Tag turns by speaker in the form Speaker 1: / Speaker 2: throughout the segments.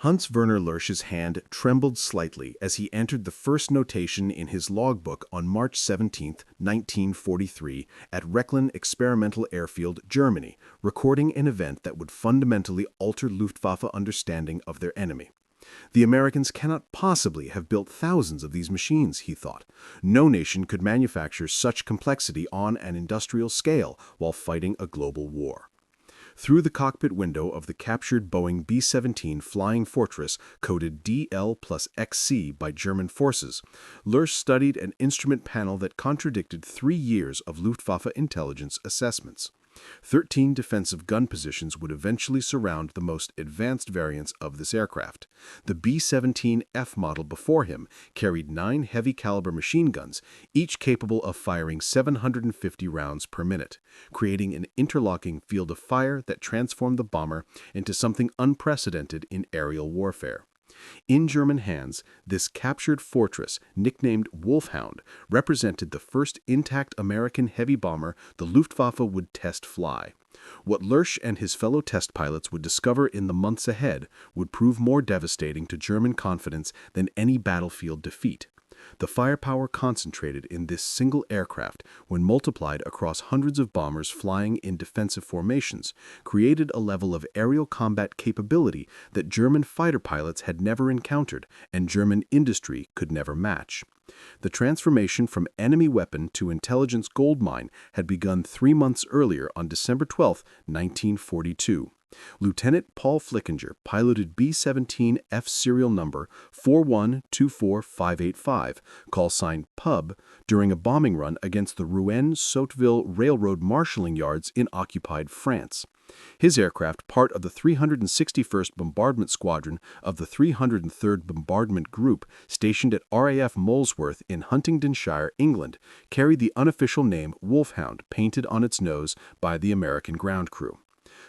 Speaker 1: Hans Werner Lurch's hand trembled slightly as he entered the first notation in his logbook on March 17, 1943, at Rechlin Experimental Airfield, Germany, recording an event that would fundamentally alter Luftwaffe understanding of their enemy. The Americans cannot possibly have built thousands of these machines, he thought. No nation could manufacture such complexity on an industrial scale while fighting a global war. Through the cockpit window of the captured Boeing B-17 Flying Fortress, coded DL+XC by German forces, Lurch studied an instrument panel that contradicted 3 years of Luftwaffe intelligence assessments. 13 defensive gun positions would eventually surround the most advanced variants of this aircraft. The B-17F model before him carried 9 heavy-caliber machine guns, each capable of firing 750 rounds per minute, creating an interlocking field of fire that transformed the bomber into something unprecedented in aerial warfare. In German hands, this captured fortress, nicknamed Wolfhound, represented the first intact American heavy bomber the Luftwaffe would test fly. What Lurch and his fellow test pilots would discover in the months ahead would prove more devastating to German confidence than any battlefield defeat. The firepower concentrated in this single aircraft, when multiplied across hundreds of bombers flying in defensive formations, created a level of aerial combat capability that German fighter pilots had never encountered and German industry could never match. The transformation from enemy weapon to intelligence goldmine had begun 3 months earlier on December 12, 1942. Lieutenant Paul Flickinger piloted B-17F serial number 4124585, call sign Pub, during a bombing run against the Rouen-Sotteville Railroad marshalling yards in occupied France. His aircraft, part of the 361st Bombardment Squadron of the 303rd Bombardment Group, stationed at RAF Molesworth in Huntingdonshire, England, carried the unofficial name Wolfhound painted on its nose by the American ground crew.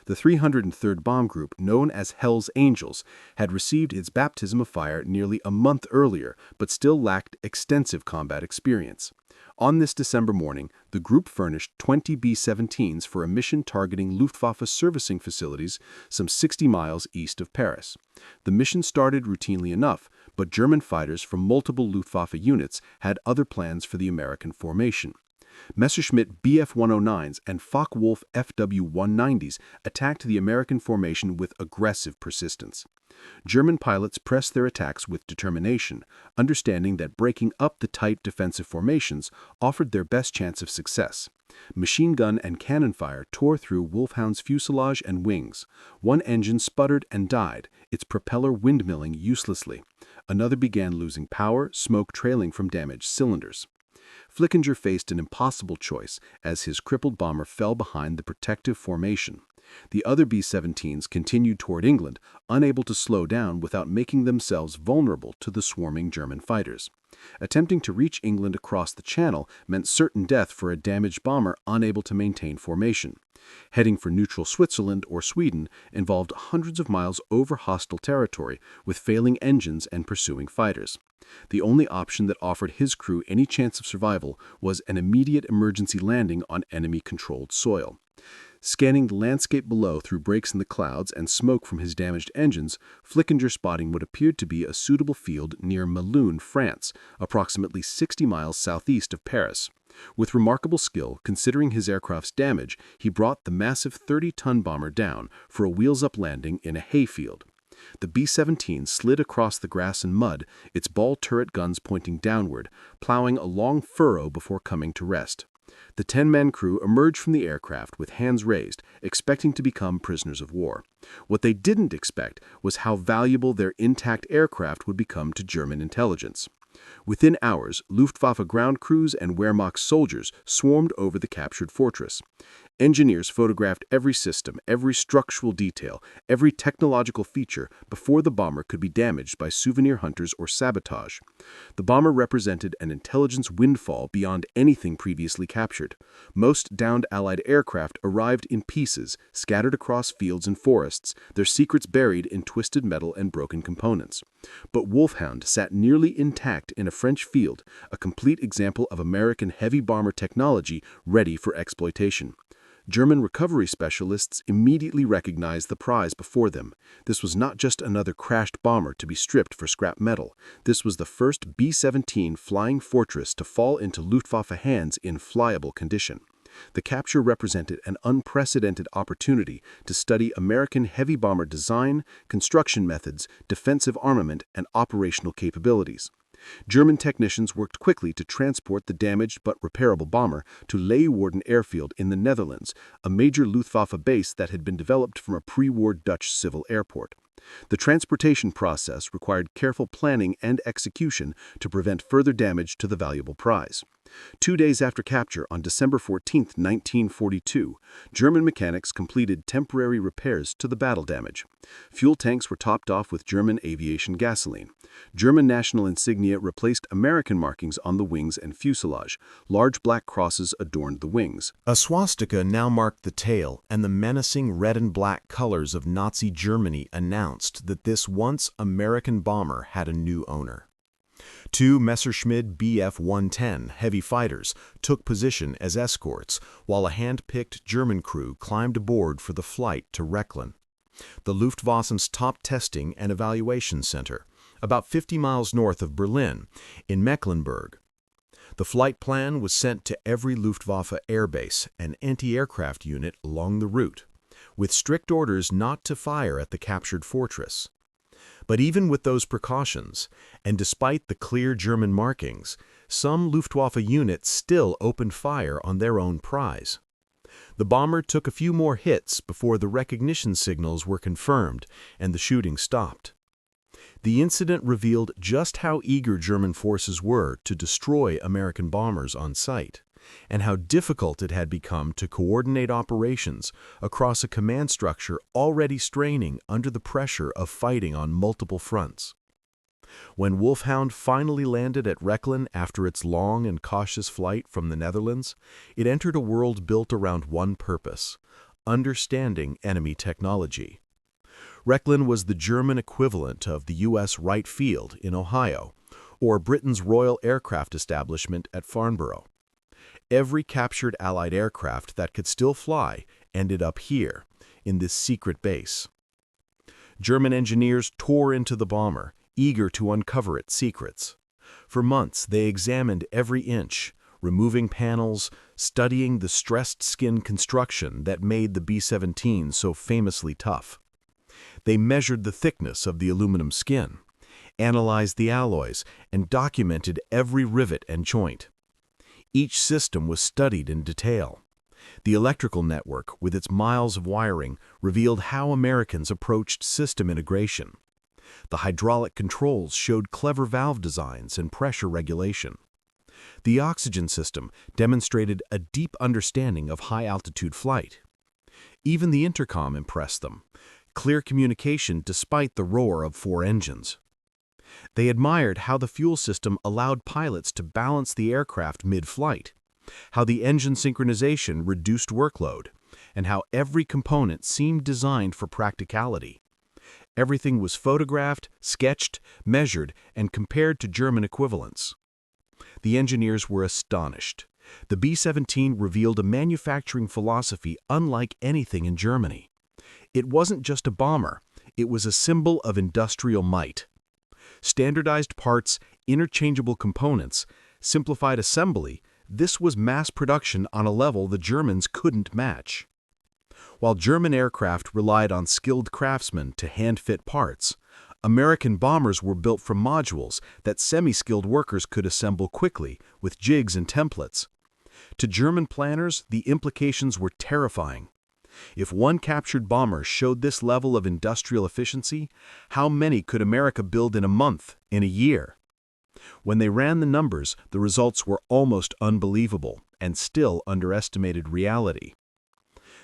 Speaker 1: The 303rd Bomb Group, known as Hell's Angels, had received its baptism of fire nearly a month earlier, but still lacked extensive combat experience. On this December morning, the group furnished 20 B-17s for a mission targeting Luftwaffe servicing facilities some 60 miles east of Paris. The mission started routinely enough, but German fighters from multiple Luftwaffe units had other plans for the American formation. Messerschmitt Bf-109s and Focke-Wulf FW-190s attacked the American formation with aggressive persistence. German pilots pressed their attacks with determination, understanding that breaking up the tight defensive formations offered their best chance of success. Machine gun and cannon fire tore through Wolfhound's fuselage and wings. One engine sputtered and died, its propeller windmilling uselessly. Another began losing power, smoke trailing from damaged cylinders. Flickinger faced an impossible choice as his crippled bomber fell behind the protective formation. The other B-17s continued toward England, unable to slow down without making themselves vulnerable to the swarming German fighters. Attempting to reach England across the Channel meant certain death for a damaged bomber unable to maintain formation. Heading for neutral Switzerland or Sweden involved hundreds of miles over hostile territory with failing engines and pursuing fighters. The only option that offered his crew any chance of survival was an immediate emergency landing on enemy-controlled soil. Scanning the landscape below through breaks in the clouds and smoke from his damaged engines, Flickinger spotting what appeared to be a suitable field near Melun, France, approximately 60 miles southeast of Paris. With remarkable skill, considering his aircraft's damage, he brought the massive 30-ton bomber down for a wheels-up landing in a hayfield. The B-17 slid across the grass and mud, its ball turret guns pointing downward, plowing a long furrow before coming to rest. The 10-man crew emerged from the aircraft with hands raised, expecting to become prisoners of war. What they didn't expect was how valuable their intact aircraft would become to German intelligence. Within hours, Luftwaffe ground crews and Wehrmacht soldiers swarmed over the captured fortress. Engineers photographed every system, every structural detail, every technological feature before the bomber could be damaged by souvenir hunters or sabotage. The bomber represented an intelligence windfall beyond anything previously captured. Most downed Allied aircraft arrived in pieces, scattered across fields and forests, their secrets buried in twisted metal and broken components. But Wolfhound sat nearly intact in a French field, a complete example of American heavy bomber technology ready for exploitation. German recovery specialists immediately recognized the prize before them. This was not just another crashed bomber to be stripped for scrap metal. This was the first B-17 Flying Fortress to fall into Luftwaffe hands in flyable condition. The capture represented an unprecedented opportunity to study American heavy bomber design, construction methods, defensive armament, and operational capabilities. German technicians worked quickly to transport the damaged but repairable bomber to Leeuwarden Airfield in the Netherlands, a major Luftwaffe base that had been developed from a pre-war Dutch civil airport. The transportation process required careful planning and execution to prevent further damage to the valuable prize. 2 days after capture, on December 14, 1942, German mechanics completed temporary repairs to the battle damage. Fuel tanks were topped off with German aviation gasoline. German national insignia replaced American markings on the wings and fuselage. Large black crosses adorned the wings.
Speaker 2: A swastika now marked the tail, and the menacing red and black colors of Nazi Germany announced that this once American bomber had a new owner. 2 Messerschmitt Bf-110 heavy fighters took position as escorts, while a hand-picked German crew climbed aboard for the flight to Rechlin, the Luftwaffe's top testing and evaluation center, about 50 miles north of Berlin, in Mecklenburg. The flight plan was sent to every Luftwaffe airbase and anti-aircraft unit along the route, with strict orders not to fire at the captured fortress. But even with those precautions, and despite the clear German markings, some Luftwaffe units still opened fire on their own prize. The bomber took a few more hits before the recognition signals were confirmed and the shooting stopped. The incident revealed just how eager German forces were to destroy American bombers on sight, and how difficult it had become to coordinate operations across a command structure already straining under the pressure of fighting on multiple fronts. When Wolfhound finally landed at Rechlin after its long and cautious flight from the Netherlands, it entered a world built around one purpose: understanding enemy technology. Rechlin was the German equivalent of the U.S. Wright Field in Ohio, or Britain's Royal Aircraft Establishment at Farnborough. Every captured Allied aircraft that could still fly ended up here, in this secret base. German engineers tore into the bomber, eager to uncover its secrets. For months, they examined every inch, removing panels, studying the stressed skin construction that made the B-17 so famously tough. They measured the thickness of the aluminum skin, analyzed the alloys, and documented every rivet and joint. Each system was studied in detail. The electrical network, with its miles of wiring, revealed how Americans approached system integration. The hydraulic controls showed clever valve designs and pressure regulation. The oxygen system demonstrated a deep understanding of high-altitude flight. Even the intercom impressed them: clear communication despite the roar of 4 engines. They admired how the fuel system allowed pilots to balance the aircraft mid-flight, how the engine synchronization reduced workload, and how every component seemed designed for practicality. Everything was photographed, sketched, measured, and compared to German equivalents. The engineers were astonished. The B-17 revealed a manufacturing philosophy unlike anything in Germany. It wasn't just a bomber, it was a symbol of industrial might. Standardized parts, interchangeable components, simplified assembly, this was mass production on a level the Germans couldn't match. While German aircraft relied on skilled craftsmen to hand-fit parts, American bombers were built from modules that semi-skilled workers could assemble quickly with jigs and templates. To German planners, the implications were terrifying. If one captured bomber showed this level of industrial efficiency, how many could America build in a month, in a year? When they ran the numbers, the results were almost unbelievable and still underestimated reality.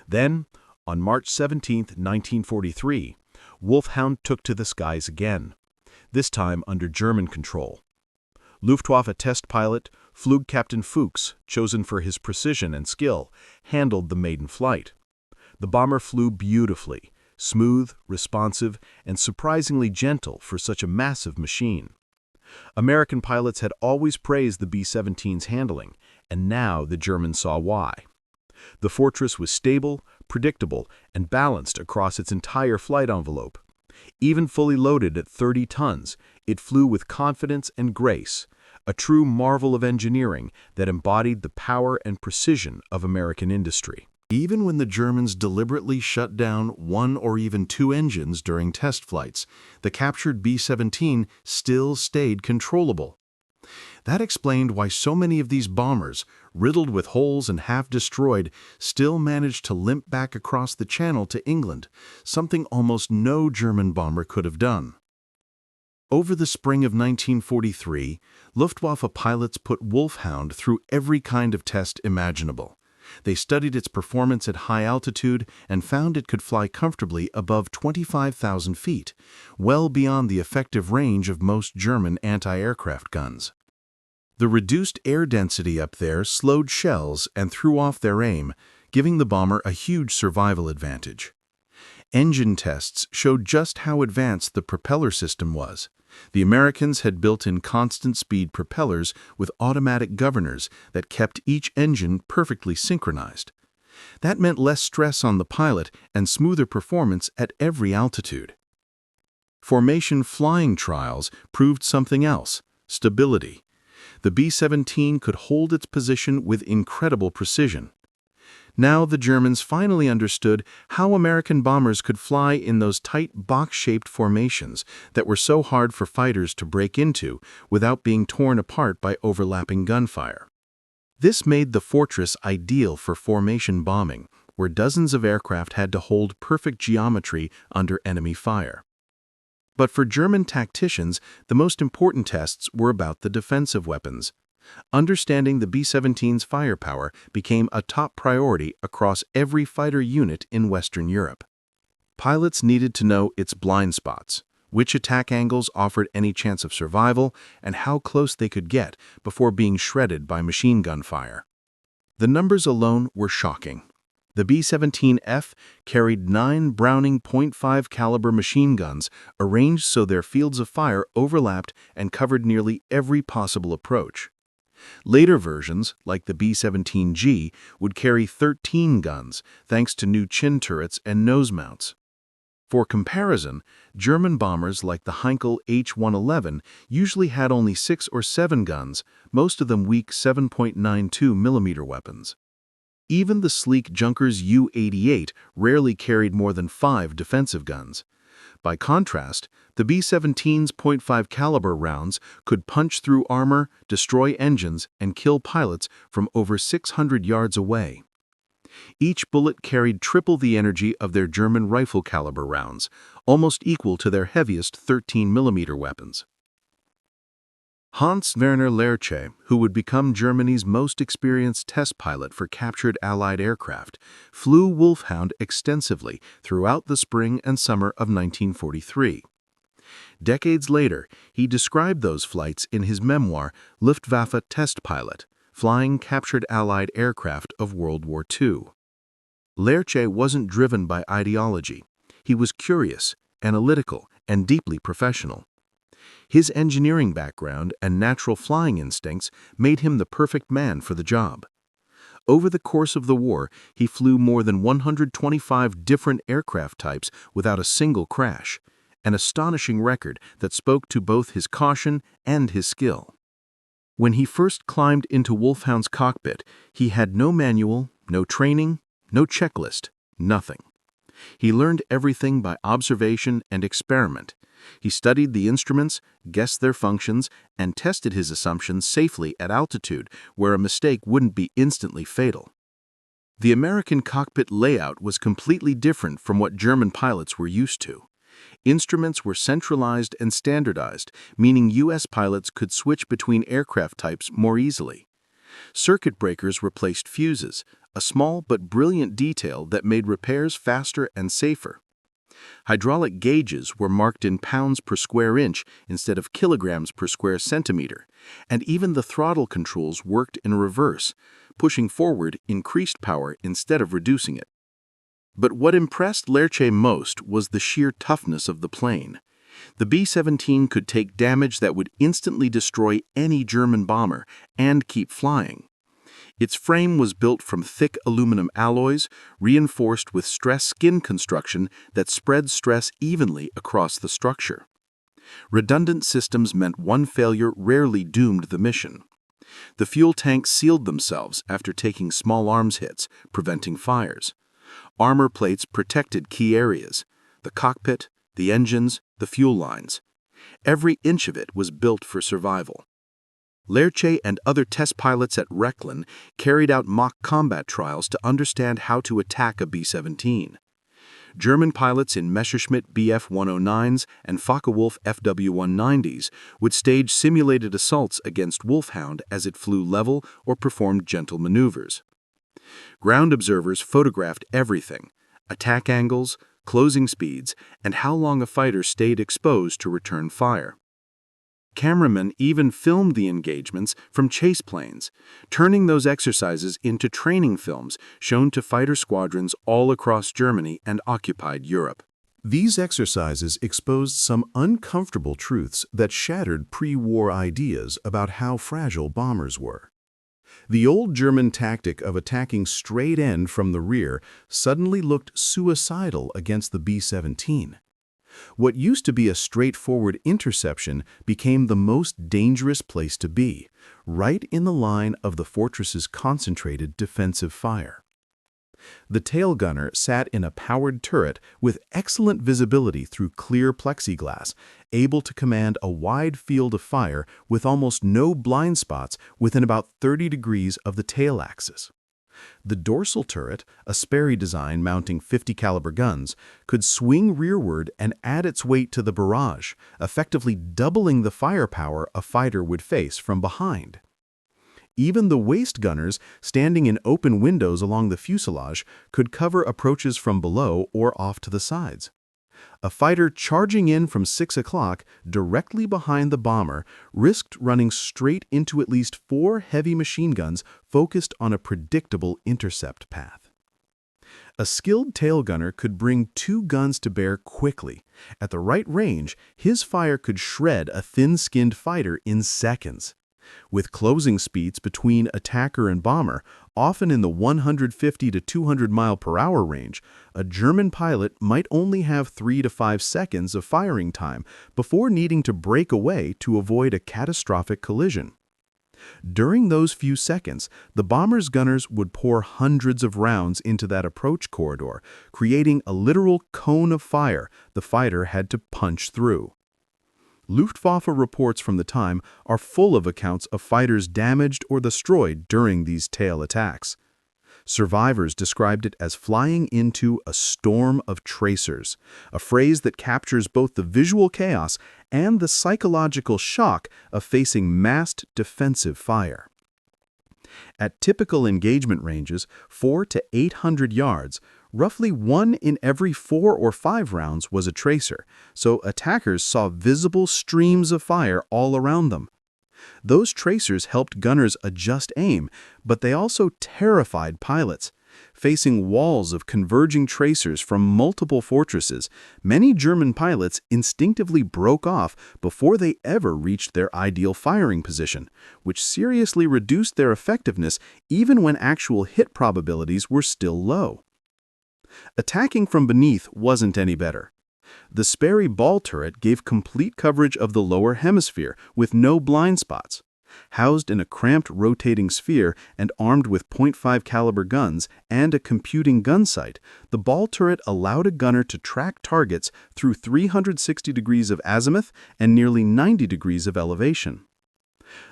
Speaker 2: Then, on March 17, 1943, Wolfhound took to the skies again, this time under German control. Luftwaffe test pilot Flugkapitän Fuchs, chosen for his precision and skill, handled the maiden flight. The bomber flew beautifully, smooth, responsive, and surprisingly gentle for such a massive machine. American pilots had always praised the B-17's handling, and now the Germans saw why. The Fortress was stable, predictable, and balanced across its entire flight envelope. Even fully loaded at 30 tons, it flew with confidence and grace, a true marvel of engineering that embodied the power and precision of American industry.
Speaker 1: Even when the Germans deliberately shut down one or even two engines during test flights, the captured B-17 still stayed controllable. That explained why so many of these bombers, riddled with holes and half destroyed, still managed to limp back across the Channel to England, something almost no German bomber could have done. Over the spring of 1943, Luftwaffe pilots put Wolfhound through every kind of test imaginable. They studied its performance at high altitude and found it could fly comfortably above 25,000 feet, well beyond the effective range of most German anti-aircraft guns. The reduced air density up there slowed shells and threw off their aim, giving the bomber a huge survival advantage. Engine tests showed just how advanced the propeller system was. The Americans had built-in constant-speed propellers with automatic governors that kept each engine perfectly synchronized. That meant less stress on the pilot and smoother performance at every altitude. Formation flying trials proved something else: stability. The B-17 could hold its position with incredible precision. Now the Germans finally understood how American bombers could fly in those tight box-shaped formations that were so hard for fighters to break into without being torn apart by overlapping gunfire. This made the Fortress ideal for formation bombing, where dozens of aircraft had to hold perfect geometry under enemy fire. But for German tacticians, the most important tests were about the defensive weapons. Understanding the B-17's firepower became a top priority across every fighter unit in Western Europe. Pilots needed to know its blind spots, which attack angles offered any chance of survival, and how close they could get before being shredded by machine gun fire. The numbers alone were shocking. The B-17F carried 9 Browning .5 caliber machine guns arranged so their fields of fire overlapped and covered nearly every possible approach. Later versions, like the B-17G, would carry 13 guns thanks to new chin turrets and nose mounts. For comparison, German bombers like the Heinkel H-111 usually had only 6 or 7 guns, most of them weak 7.92 mm weapons. Even the sleek Junkers U-88 rarely carried more than 5 defensive guns. By contrast, the B-17's .5 caliber rounds could punch through armor, destroy engines, and kill pilots from over 600 yards away. Each bullet carried triple the energy of their German rifle caliber rounds, almost equal to their heaviest 13 mm weapons. Hans Werner Lerche, who would become Germany's most experienced test pilot for captured Allied aircraft, flew Wolfhound extensively throughout the spring and summer of 1943. Decades later, he described those flights in his memoir, Luftwaffe Test Pilot, Flying Captured Allied Aircraft of World War II. Lerche wasn't driven by ideology. He was curious, analytical, and deeply professional. His engineering background and natural flying instincts made him the perfect man for the job. Over the course of the war, he flew more than 125 different aircraft types without a single crash, an astonishing record that spoke to both his caution and his skill. When he first climbed into Wolfhound's cockpit, he had no manual, no training, no checklist, nothing. He learned everything by observation and experiment. He studied the instruments, guessed their functions, and tested his assumptions safely at altitude where a mistake wouldn't be instantly fatal. The American cockpit layout was completely different from what German pilots were used to. Instruments were centralized and standardized, meaning U.S. pilots could switch between aircraft types more easily. Circuit breakers replaced fuses, a small but brilliant detail that made repairs faster and safer. Hydraulic gauges were marked in pounds per square inch instead of kilograms per square centimeter, and even the throttle controls worked in reverse, pushing forward increased power instead of reducing it. But what impressed Lerche most was the sheer toughness of the plane. The B-17 could take damage that would instantly destroy any German bomber and keep flying. Its frame was built from thick aluminum alloys, reinforced with stress skin construction that spread stress evenly across the structure. Redundant systems meant one failure rarely doomed the mission. The fuel tanks sealed themselves after taking small arms hits, preventing fires. Armor plates protected key areas: the cockpit, the engines, the fuel lines. Every inch of it was built for survival. Lerche and other test pilots at Rechlin carried out mock combat trials to understand how to attack a B-17. German pilots in Messerschmitt Bf-109s and Focke-Wulf FW-190s would stage simulated assaults against Wolfhound as it flew level or performed gentle maneuvers. Ground observers photographed everything: attack angles, closing speeds, and how long a fighter stayed exposed to return fire. Cameramen even filmed the engagements from chase planes, turning those exercises into training films shown to fighter squadrons all across Germany and occupied Europe.
Speaker 2: These exercises exposed some uncomfortable truths that shattered pre-war ideas about how fragile bombers were. The old German tactic of attacking straight end from the rear suddenly looked suicidal against the B-17. What used to be a straightforward interception became the most dangerous place to be, right in the line of the fortress's concentrated defensive fire. The tail gunner sat in a powered turret with excellent visibility through clear plexiglass, able to command a wide field of fire with almost no blind spots within about 30 degrees of the tail axis. The dorsal turret, a Sperry design mounting 50 caliber guns, could swing rearward and add its weight to the barrage, effectively doubling the firepower a fighter would face from behind. Even the waist gunners, standing in open windows along the fuselage, could cover approaches from below or off to the sides. A fighter charging in from 6 o'clock directly behind the bomber risked running straight into at least 4 heavy machine guns focused on a predictable intercept path. A skilled tail gunner could bring 2 guns to bear quickly. At the right range, his fire could shred a thin-skinned fighter in seconds. With closing speeds between attacker and bomber, often in the 150 to 200 mile/hour range, a German pilot might only have 3 to 5 seconds of firing time before needing to break away to avoid a catastrophic collision. During those few seconds, the bomber's gunners would pour hundreds of rounds into that approach corridor, creating a literal cone of fire the fighter had to punch through. Luftwaffe reports from the time are full of accounts of fighters damaged or destroyed during these tail attacks. Survivors described it as flying into a storm of tracers, a phrase that captures both the visual chaos and the psychological shock of facing massed defensive fire. At typical engagement ranges, 400 to 800 yards, roughly 1 in every 4 or 5 rounds was a tracer, so attackers saw visible streams of fire all around them. Those tracers helped gunners adjust aim, but they also terrified pilots. Facing walls of converging tracers from multiple fortresses, many German pilots instinctively broke off before they ever reached their ideal firing position, which seriously reduced their effectiveness even when actual hit probabilities were still low. Attacking from beneath wasn't any better. The Sperry ball turret gave complete coverage of the lower hemisphere with no blind spots. Housed in a cramped rotating sphere and armed with .5 caliber guns and a computing gun sight, the ball turret allowed a gunner to track targets through 360 degrees of azimuth and nearly 90 degrees of elevation.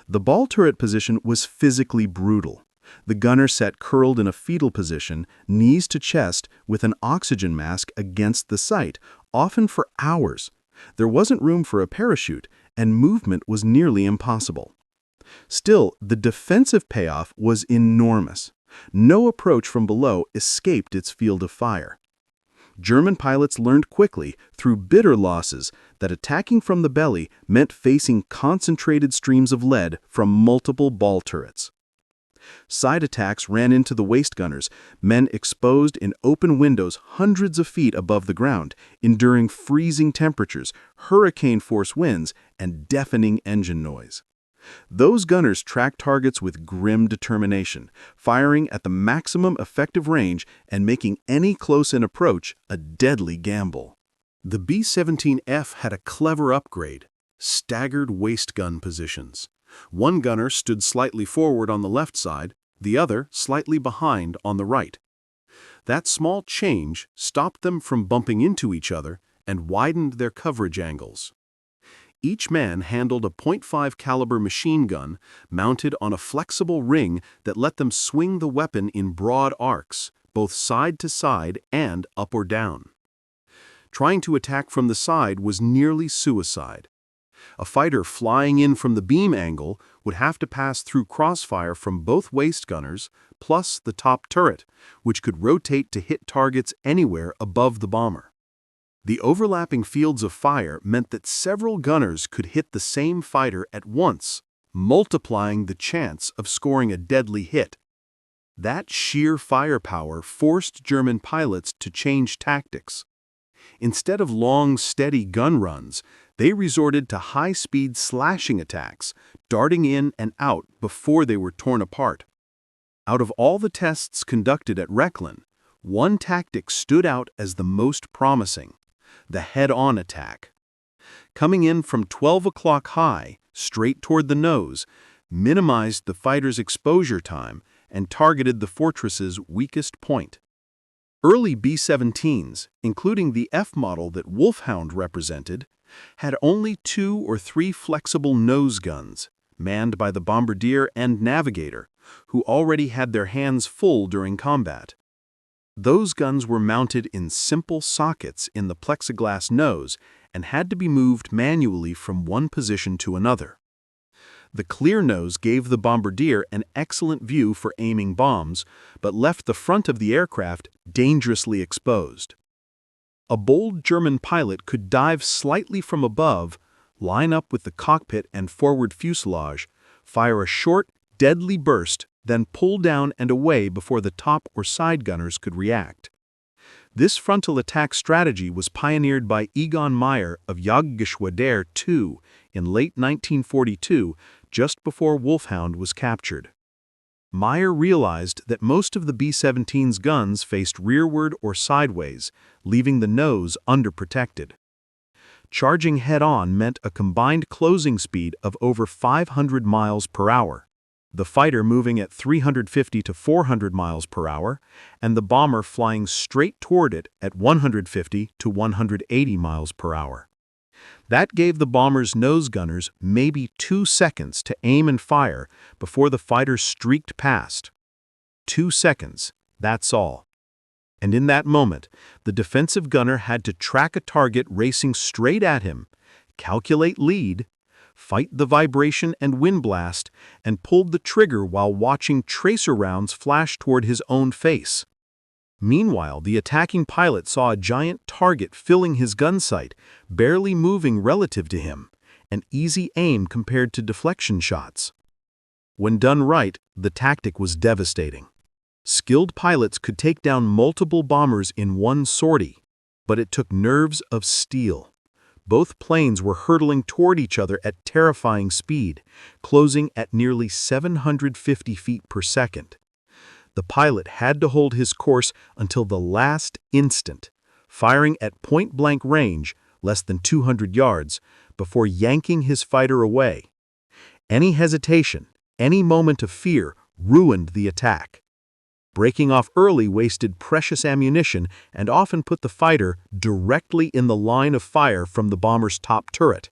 Speaker 2: The ball turret position was physically brutal. The gunner sat curled in a fetal position, knees to chest, with an oxygen mask against the sight, often for hours. There wasn't room for a parachute, and movement was nearly impossible. Still, the defensive payoff was enormous. No approach from below escaped its field of fire. German pilots learned quickly, through bitter losses, that attacking from the belly meant facing concentrated streams of lead from multiple ball turrets. Side attacks ran into the waist gunners, men exposed in open windows hundreds of feet above the ground, enduring freezing temperatures, hurricane-force winds, and deafening engine noise.
Speaker 1: Those gunners tracked targets with grim determination, firing at the maximum effective range and making any close-in approach a deadly gamble. The B-17F had a clever upgrade: staggered waist gun positions. One gunner stood slightly forward on the left side, the other slightly behind on the right. That small change stopped them from bumping into each other and widened their coverage angles. Each man handled a .5 caliber machine gun mounted on a flexible ring that let them swing the weapon in broad arcs, both side to side and up or down. Trying to attack from the side was nearly suicide. A fighter flying in from the beam angle would have to pass through crossfire from both waist gunners, plus the top turret, which could rotate to hit targets anywhere above the bomber. The overlapping fields of fire meant that several gunners could hit the same fighter at once, multiplying the chance of scoring a deadly hit. That sheer firepower forced German pilots to change tactics. Instead of long, steady gun runs, they resorted to high-speed slashing attacks, darting in and out before they were torn apart. Out of all the tests conducted at Rechlin, one tactic stood out as the most promising: the head-on attack. Coming in from 12 o'clock high, straight toward the nose, minimized the fighter's exposure time and targeted the fortress's weakest point. Early B-17s, including the F model that Wolfhound represented, had only 2 or 3 flexible nose guns, manned by the bombardier and navigator, who already had their hands full during combat. Those guns were mounted in simple sockets in the plexiglass nose and had to be moved manually from one position to another. The clear nose gave the bombardier an excellent view for aiming bombs, but left the front of the aircraft dangerously exposed. A bold German pilot could dive slightly from above, line up with the cockpit and forward fuselage, fire a short, deadly burst, then pull down and away before the top or side gunners could react. This frontal attack strategy was pioneered by Egon Meyer of Jagdgeschwader II in late 1942, just before Wolfhound was captured. Meyer realized that most of the B-17's guns faced rearward or sideways, leaving the nose underprotected. Charging head-on meant a combined closing speed of over 500 miles per hour, the fighter moving at 350 to 400 miles per hour, and the bomber flying straight toward it at 150 to 180 miles per hour. That gave the bomber's nose gunners maybe 2 seconds to aim and fire before the fighter streaked past. 2 seconds, that's all. And in that moment, the defensive gunner had to track a target racing straight at him, calculate lead, fight the vibration and wind blast, and pulled the trigger while watching tracer rounds flash toward his own face. Meanwhile, the attacking pilot saw a giant target filling his gun sight, barely moving relative to him, an easy aim compared to deflection shots. When done right, the tactic was devastating. Skilled pilots could take down multiple bombers in one sortie, but it took nerves of steel. Both planes were hurtling toward each other at terrifying speed, closing at nearly 750 feet per second. The pilot had to hold his course until the last instant, firing at point-blank range, less than 200 yards, before yanking his fighter away. Any hesitation, any moment of fear, ruined the attack. Breaking off early wasted precious ammunition and often put the fighter directly in the line of fire from the bomber's top turret.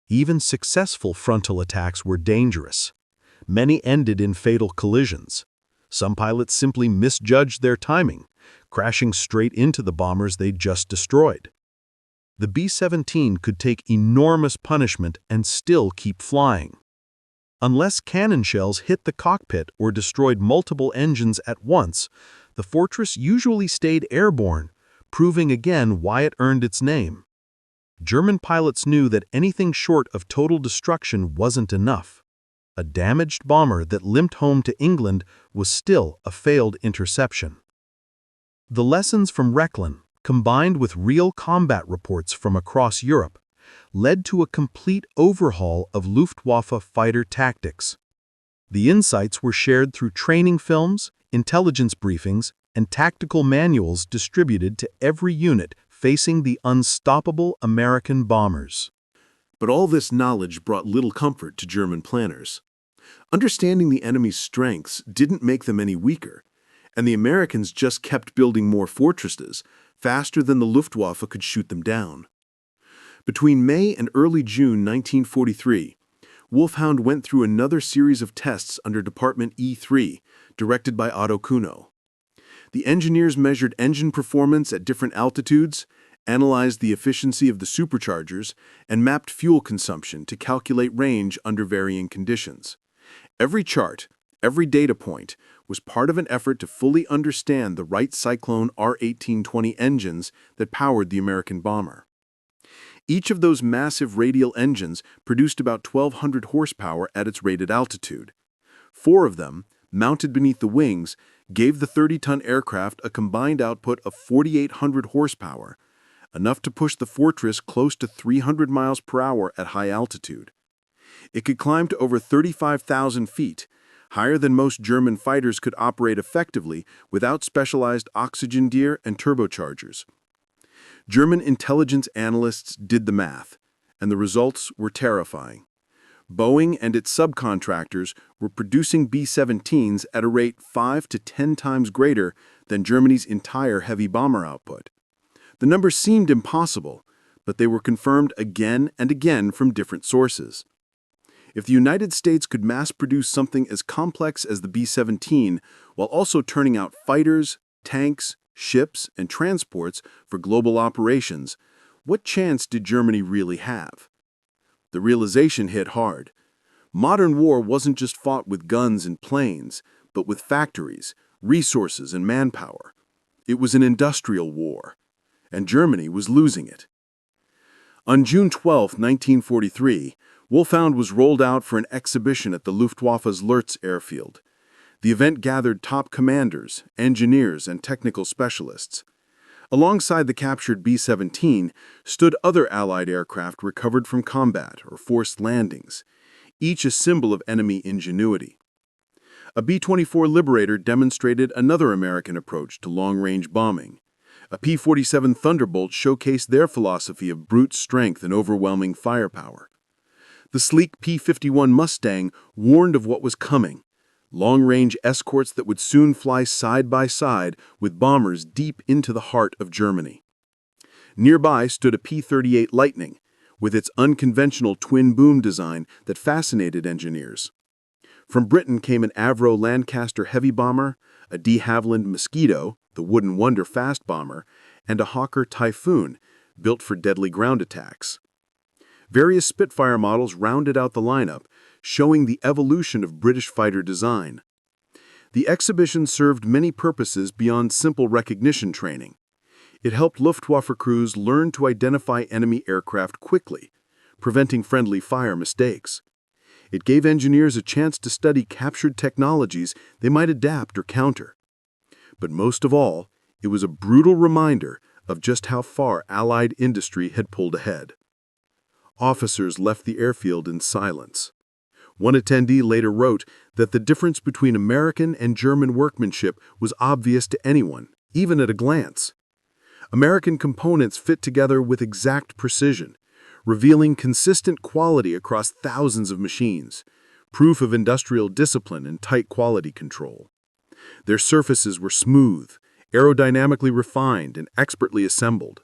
Speaker 1: Even successful frontal attacks were dangerous. Many ended in fatal collisions. Some pilots simply misjudged their timing, crashing straight into the bombers they'd just destroyed. The B-17 could take enormous punishment and still keep flying. Unless cannon shells hit the cockpit or destroyed multiple engines at once, the Fortress usually stayed airborne, proving again why it earned its name. German pilots knew that anything short of total destruction wasn't enough. A damaged bomber that limped home to England was still a failed interception. The lessons from Rechlin, combined with real combat reports from across Europe, led to a complete overhaul of Luftwaffe fighter tactics. The insights were shared through training films, intelligence briefings, and tactical manuals distributed to every unit facing the unstoppable American bombers.
Speaker 3: But all this knowledge brought little comfort to German planners. Understanding the enemy's strengths didn't make them any weaker, and the Americans just kept building more fortresses, faster than the Luftwaffe could shoot them down. Between May and early June 1943, Wolfhound went through another series of tests under Department E3, directed by Otto Kuno. The engineers measured engine performance at different altitudes, analyzed the efficiency of the superchargers, and mapped fuel consumption to calculate range under varying conditions. Every chart, every data point, was part of an effort to fully understand the Wright Cyclone R-1820 engines that powered the American bomber. Each of those massive radial engines produced about 1,200 horsepower at its rated altitude. 4 of them, mounted beneath the wings, gave the 30-ton aircraft a combined output of 4,800 horsepower, enough to push the Fortress close to 300 miles per hour at high altitude. It could climb to over 35,000 feet, higher than most German fighters could operate effectively without specialized oxygen gear and turbochargers. German intelligence analysts did the math, and the results were terrifying. Boeing and its subcontractors were producing B-17s at a rate 5 to 10 times greater than Germany's entire heavy bomber output. The numbers seemed impossible, but they were confirmed again and again from different sources. If the United States could mass-produce something as complex as the B-17 while also turning out fighters, tanks, ships, and transports for global operations, what chance did Germany really have? The realization hit hard. Modern war wasn't just fought with guns and planes, but with factories, resources, and manpower. It was an industrial war, and Germany was losing it. On June 12, 1943, Wolfhound was rolled out for an exhibition at the Luftwaffe's Lürz airfield. The event gathered top commanders, engineers, and technical specialists. Alongside the captured B-17 stood other Allied aircraft recovered from combat or forced landings, each a symbol of enemy ingenuity. A B-24 Liberator demonstrated another American approach to long-range bombing. A P-47 Thunderbolt showcased their philosophy of brute strength and overwhelming firepower. The sleek P-51 Mustang warned of what was coming, long-range escorts that would soon fly side by side with bombers deep into the heart of Germany. Nearby stood a P-38 Lightning, with its unconventional twin-boom design that fascinated engineers. From Britain came an Avro Lancaster heavy bomber, a de Havilland Mosquito, the Wooden Wonder fast bomber, and a Hawker Typhoon, built for deadly ground attacks. Various Spitfire models rounded out the lineup, showing the evolution of British fighter design. The exhibition served many purposes beyond simple recognition training. It helped Luftwaffe crews learn to identify enemy aircraft quickly, preventing friendly fire mistakes. It gave engineers a chance to study captured technologies they might adapt or counter. But most of all, it was a brutal reminder of just how far Allied industry had pulled ahead. Officers left the airfield in silence. One attendee later wrote that the difference between American and German workmanship was obvious to anyone, even at a glance. American components fit together with exact precision, revealing consistent quality across thousands of machines, proof of industrial discipline and tight quality control. Their surfaces were smooth, aerodynamically refined, and expertly assembled.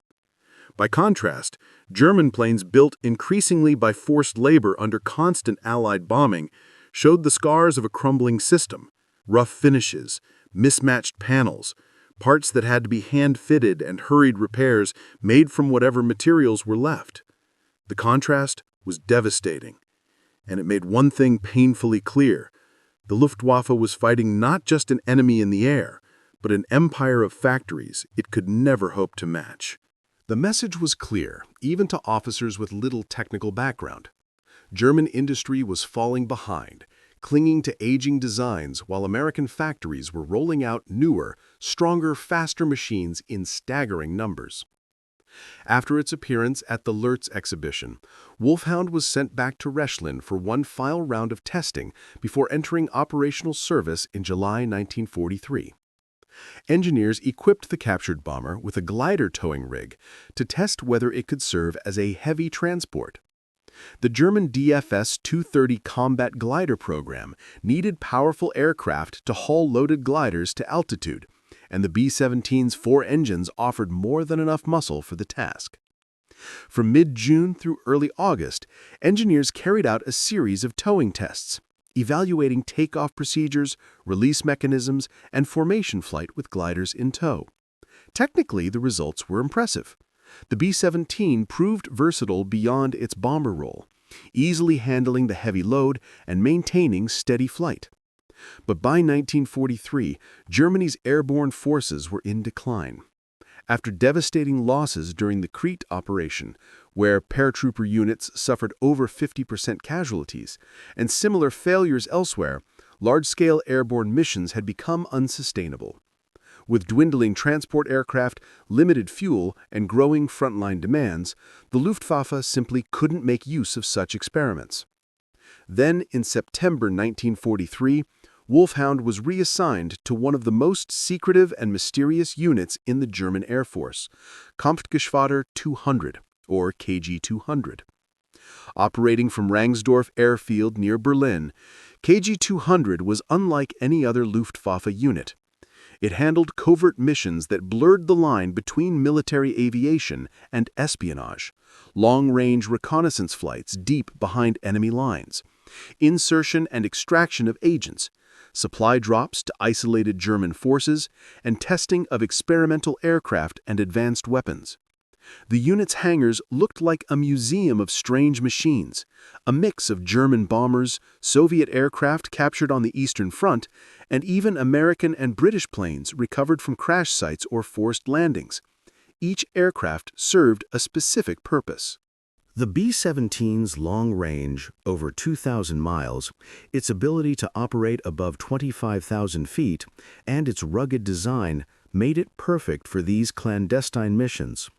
Speaker 3: By contrast, German planes built increasingly by forced labor under constant Allied bombing showed the scars of a crumbling system, rough finishes, mismatched panels, parts that had to be hand-fitted and hurried repairs made from whatever materials were left. The contrast was devastating, and it made one thing painfully clear. The Luftwaffe was fighting not just an enemy in the air, but an empire of factories it could never hope to match.
Speaker 2: The message was clear, even to officers with little technical background. German industry was falling behind, clinging to aging designs while American factories were rolling out newer, stronger, faster machines in staggering numbers.
Speaker 1: After its appearance at the Lurtz exhibition, Wolfhound was sent back to Rechlin for one final round of testing before entering operational service in July 1943. Engineers equipped the captured bomber with a glider towing rig to test whether it could serve as a heavy transport. The German DFS-230 combat glider program needed powerful aircraft to haul loaded gliders to altitude, and the B-17's 4 engines offered more than enough muscle for the task. From mid-June through early August, engineers carried out a series of towing tests, evaluating takeoff procedures, release mechanisms, and formation flight with gliders in tow. Technically, the results were impressive. The B-17 proved versatile beyond its bomber role, easily handling the heavy load and maintaining steady flight. But by 1943, Germany's airborne forces were in decline. After devastating losses during the Crete operation, where paratrooper units suffered over 50% casualties, and similar failures elsewhere, large-scale airborne missions had become unsustainable. With dwindling transport aircraft, limited fuel, and growing frontline demands, the Luftwaffe simply couldn't make use of such experiments. Then, in September 1943, Wolfhound was reassigned to one of the most secretive and mysterious units in the German Air Force, Kampfgeschwader 200, or KG-200. Operating from Rangsdorf Airfield near Berlin, KG-200 was unlike any other Luftwaffe unit. It handled covert missions that blurred the line between military aviation and espionage, long-range reconnaissance flights deep behind enemy lines, insertion and extraction of agents, supply drops to isolated German forces, and testing of experimental aircraft and advanced weapons. The unit's hangars looked like a museum of strange machines, a mix of German bombers, Soviet aircraft captured on the Eastern Front, and even American and British planes recovered from crash sites or forced landings. Each aircraft served a specific purpose.
Speaker 2: The B-17's long range, over 2,000 miles, its ability to operate above 25,000 feet, and its rugged design made it perfect for these clandestine missions.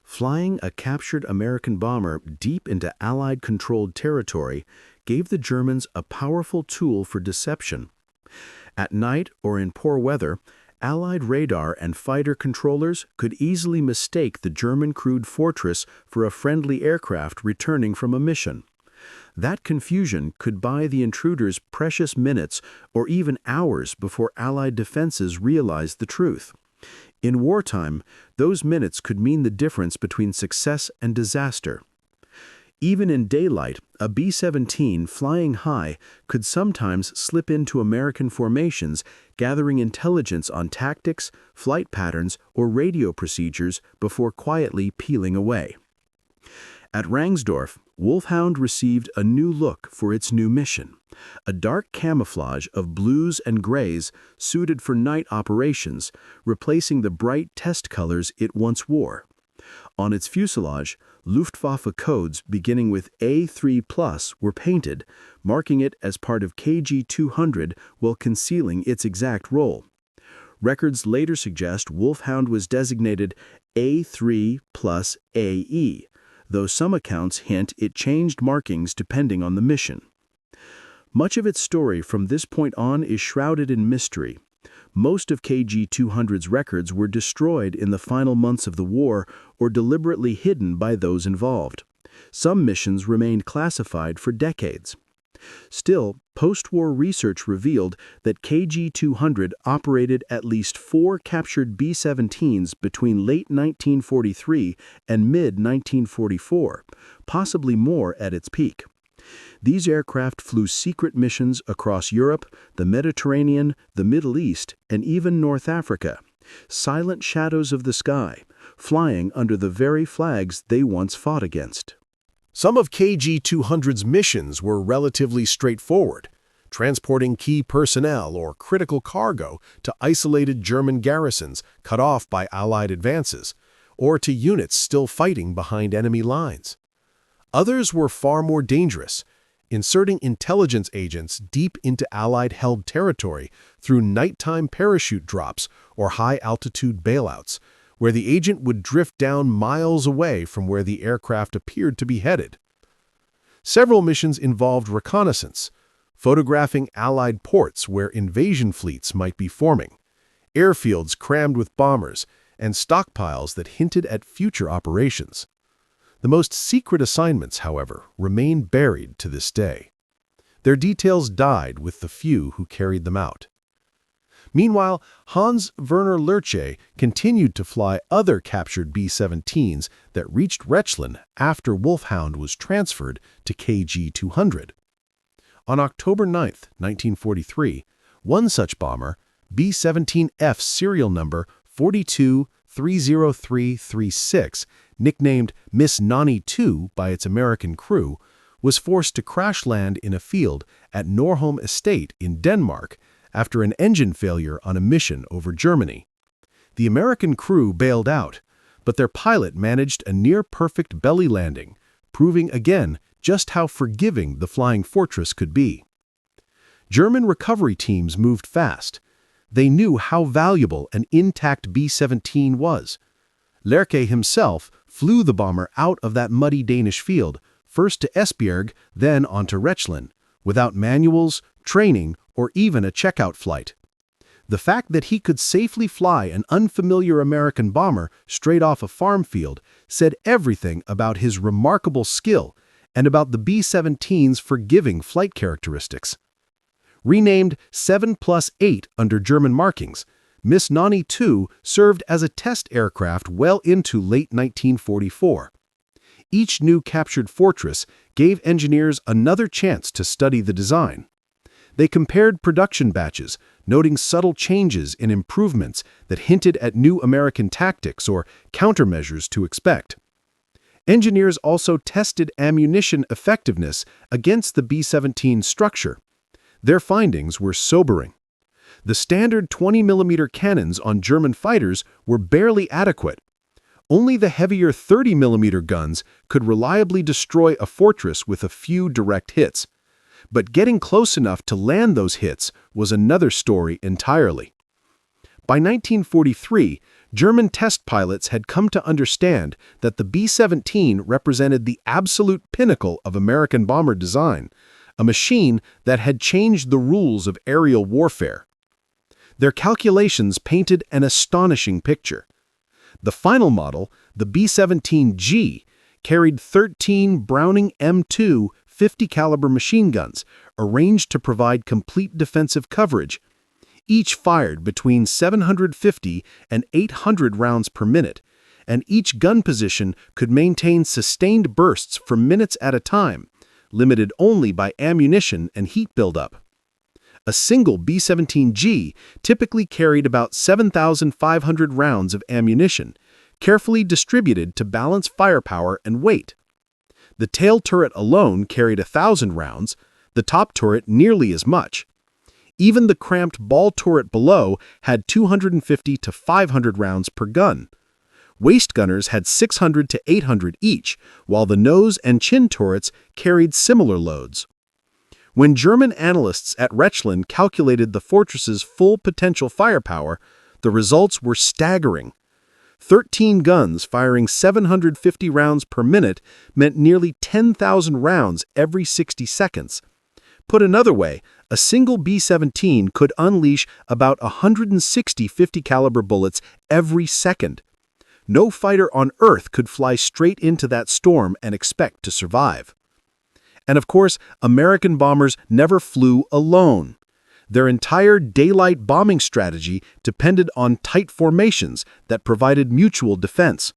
Speaker 2: Flying a captured American bomber deep into Allied-controlled territory gave the Germans a powerful tool for deception. At night or in poor weather, Allied radar and fighter controllers could easily mistake the German crewed fortress for a friendly aircraft returning from a mission. That confusion could buy the intruders precious minutes or even hours before Allied defenses realized the truth. In wartime, those minutes could mean the difference between success and disaster. Even in daylight, a B-17 flying high could sometimes slip into American formations, gathering intelligence on tactics, flight patterns, or radio procedures before quietly peeling away. At Rangsdorf, Wolfhound received a new look for its new mission, a dark camouflage of blues and grays suited for night operations, replacing the bright test colors it once wore. On its fuselage, Luftwaffe codes beginning with A3+ were painted, marking it as part of KG-200 while concealing its exact role. Records later suggest Wolfhound was designated A3+AE, though some accounts hint it changed markings depending on the mission. Much of its story from this point on is shrouded in mystery. Most of KG-200's records were destroyed in the final months of the war or deliberately hidden by those involved. Some missions remained classified for decades. Still, post-war research revealed that KG-200 operated at least 4 captured B-17s between late 1943 and mid-1944, possibly more at its peak. These aircraft flew secret missions across Europe, the Mediterranean, the Middle East, and even North Africa, silent shadows of the sky, flying under the very flags they once fought against.
Speaker 1: Some of KG-200's missions were relatively straightforward, transporting key personnel or critical cargo to isolated German garrisons cut off by Allied advances, or to units still fighting behind enemy lines. Others were far more dangerous, inserting intelligence agents deep into Allied-held territory through nighttime parachute drops or high-altitude bailouts, where the agent would drift down miles away from where the aircraft appeared to be headed. Several missions involved reconnaissance, photographing Allied ports where invasion fleets might be forming, airfields crammed with bombers, and stockpiles that hinted at future operations. The most secret assignments, however, remain buried to this day. Their details died with the few who carried them out. Meanwhile, Hans Werner Lerche continued to fly other captured B-17s that reached Rechlin after Wolfhound was transferred to KG-200. On October 9, 1943, one such bomber, B-17F serial number 4230336, nicknamed Miss Nani 2 by its American crew, was forced to crash land in a field at Norholm Estate in Denmark after an engine failure on a mission over Germany. The American crew bailed out, but their pilot managed a near-perfect belly landing, proving again just how forgiving the Flying Fortress could be. German recovery teams moved fast. They knew how valuable an intact B-17 was. Lerche himself flew the bomber out of that muddy Danish field, first to Esbjerg, then on to Rechlin, without manuals, training, or even a checkout flight. The fact that he could safely fly an unfamiliar American bomber straight off a farm field said everything about his remarkable skill and about the B-17's forgiving flight characteristics. Renamed 7+8 under German markings, Miss Nani 2 served as a test aircraft well into late 1944. Each new captured fortress gave engineers another chance to study the design. They compared production batches, noting subtle changes and improvements that hinted at new American tactics or countermeasures to expect. Engineers also tested ammunition effectiveness against the B-17 structure. Their findings were sobering. The standard 20mm cannons on German fighters were barely adequate. Only the heavier 30mm guns could reliably destroy a fortress with a few direct hits. But getting close enough to land those hits was another story entirely. By 1943, German test pilots had come to understand that the B-17 represented the absolute pinnacle of American bomber design, a machine that had changed the rules of aerial warfare. Their calculations painted an astonishing picture. The final model, the B-17G, carried 13 Browning M2 50-caliber machine guns, arranged to provide complete defensive coverage. Each fired between 750 and 800 rounds per minute, and each gun position could maintain sustained bursts for minutes at a time, limited only by ammunition and heat buildup. A single B-17G typically carried about 7,500 rounds of ammunition, carefully distributed to balance firepower and weight. The tail turret alone carried 1,000 rounds, the top turret nearly as much. Even the cramped ball turret below had 250 to 500 rounds per gun. Waist gunners had 600 to 800 each, while the nose and chin turrets carried similar loads. When German analysts at Rechlin calculated the fortress's full potential firepower, the results were staggering. 13 guns firing 750 rounds per minute meant nearly 10,000 rounds every 60 seconds. Put another way, a single B-17 could unleash about 160 50-caliber bullets every second. No fighter on Earth could fly straight into that storm and expect to survive. And of course, American bombers never flew alone. Their entire daylight bombing strategy depended on tight formations that provided mutual defense.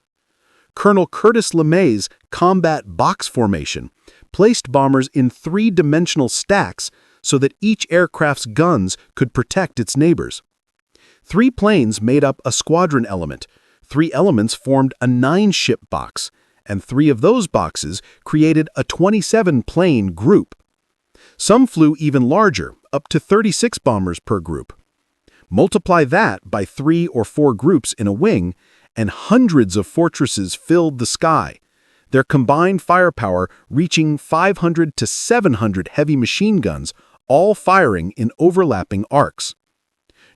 Speaker 1: Colonel Curtis LeMay's combat box formation placed bombers in three-dimensional stacks so that each aircraft's guns could protect its neighbors. 3 planes made up a squadron element. 3 elements formed a 9-ship box, and 3 of those boxes created a 27-plane group. Some flew even larger, up to 36 bombers per group. Multiply that by 3 or 4 groups in a wing, and hundreds of fortresses filled the sky, their combined firepower reaching 500 to 700 heavy machine guns, all firing in overlapping arcs.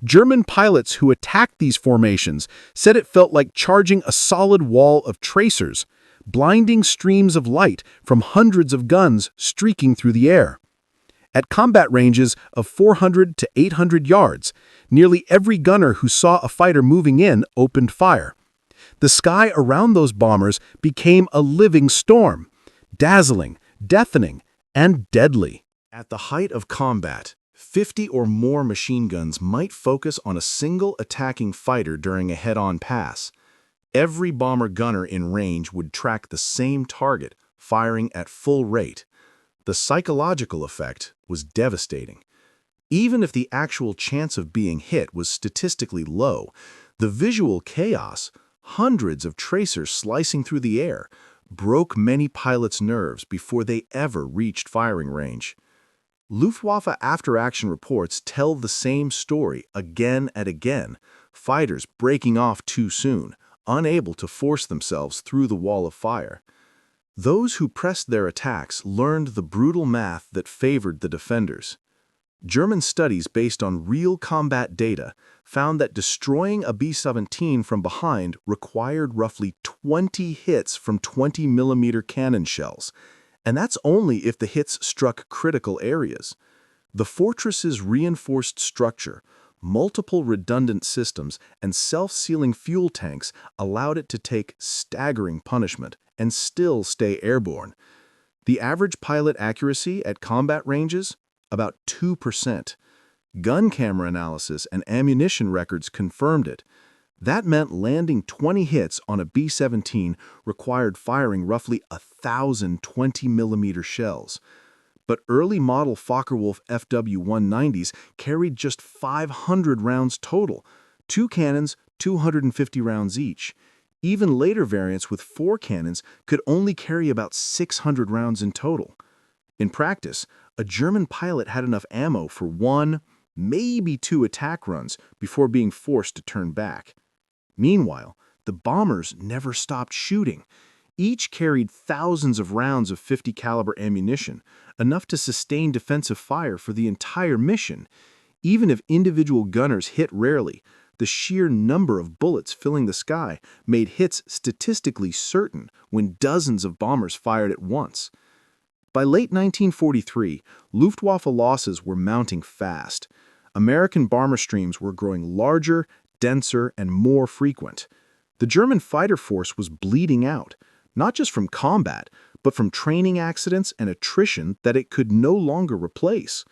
Speaker 1: German pilots who attacked these formations said it felt like charging a solid wall of tracers, blinding streams of light from hundreds of guns streaking through the air. At combat ranges of 400 to 800 yards, nearly every gunner who saw a fighter moving in opened fire. The sky around those bombers became a living storm, dazzling, deafening, and deadly.
Speaker 2: At the height of combat, 50 or more machine guns might focus on a single attacking fighter during a head-on pass. Every bomber gunner in range would track the same target, firing at full rate. The psychological effect was devastating. Even if the actual chance of being hit was statistically low, the visual chaos, hundreds of tracers slicing through the air, broke many pilots' nerves before they ever reached firing range. Luftwaffe after-action reports tell the same story again and again, fighters breaking off too soon, unable to force themselves through the wall of fire. Those who pressed their attacks learned the brutal math that favored the defenders. German studies based on real combat data found that destroying a B-17 from behind required roughly 20 hits from 20mm cannon shells, and that's only if the hits struck critical areas. The fortress's reinforced structure, multiple redundant systems, and self-sealing fuel tanks allowed it to take staggering punishment and still stay airborne. The average pilot accuracy at combat ranges? About 2%. Gun camera analysis and ammunition records confirmed it. That meant landing 20 hits on a B-17 required firing roughly 1,000 20mm shells. But early model Focke-Wulf FW-190s carried just 500 rounds total, 2 cannons, 250 rounds each. Even later variants with 4 cannons could only carry about 600 rounds in total. In practice, a German pilot had enough ammo for 1, maybe 2 attack runs before being forced to turn back. Meanwhile, the bombers never stopped shooting. Each carried thousands of rounds of .50 caliber ammunition, enough to sustain defensive fire for the entire mission. Even if individual gunners hit rarely, the sheer number of bullets filling the sky made hits statistically certain when dozens of bombers fired at once. By late 1943, Luftwaffe losses were mounting fast. American bomber streams were growing larger, denser, and more frequent. The German fighter force was bleeding out, not just from combat, but from training accidents and attrition that it could no longer replace.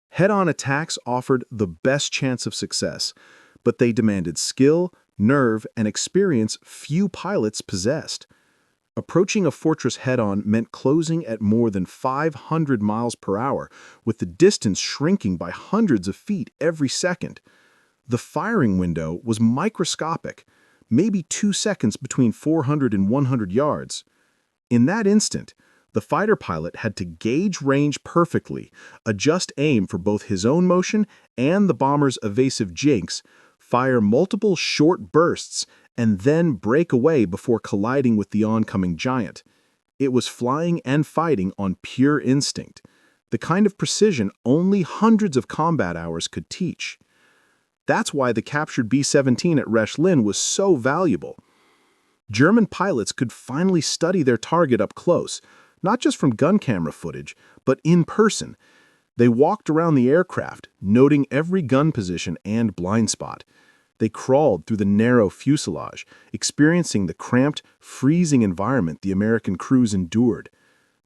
Speaker 2: Head-on attacks offered the best chance of success, but they demanded skill, nerve, and experience few pilots possessed. Approaching a fortress head-on meant closing at more than 500 miles per hour, with the distance shrinking by hundreds of feet every second. The firing window was microscopic, maybe 2 seconds between 400 and 100 yards. In that instant, the fighter pilot had to gauge range perfectly, adjust aim for both his own motion and the bomber's evasive jinx, fire multiple short bursts, and then break away before colliding with the oncoming giant. It was flying and fighting on pure instinct, the kind of precision only hundreds of combat hours could teach. That's why the captured B-17 at Rechlin was so valuable. German pilots could finally study their target up close, not just from gun camera footage, but in person. They walked around the aircraft, noting every gun position and blind spot. They crawled through the narrow fuselage, experiencing the cramped, freezing environment the American crews endured.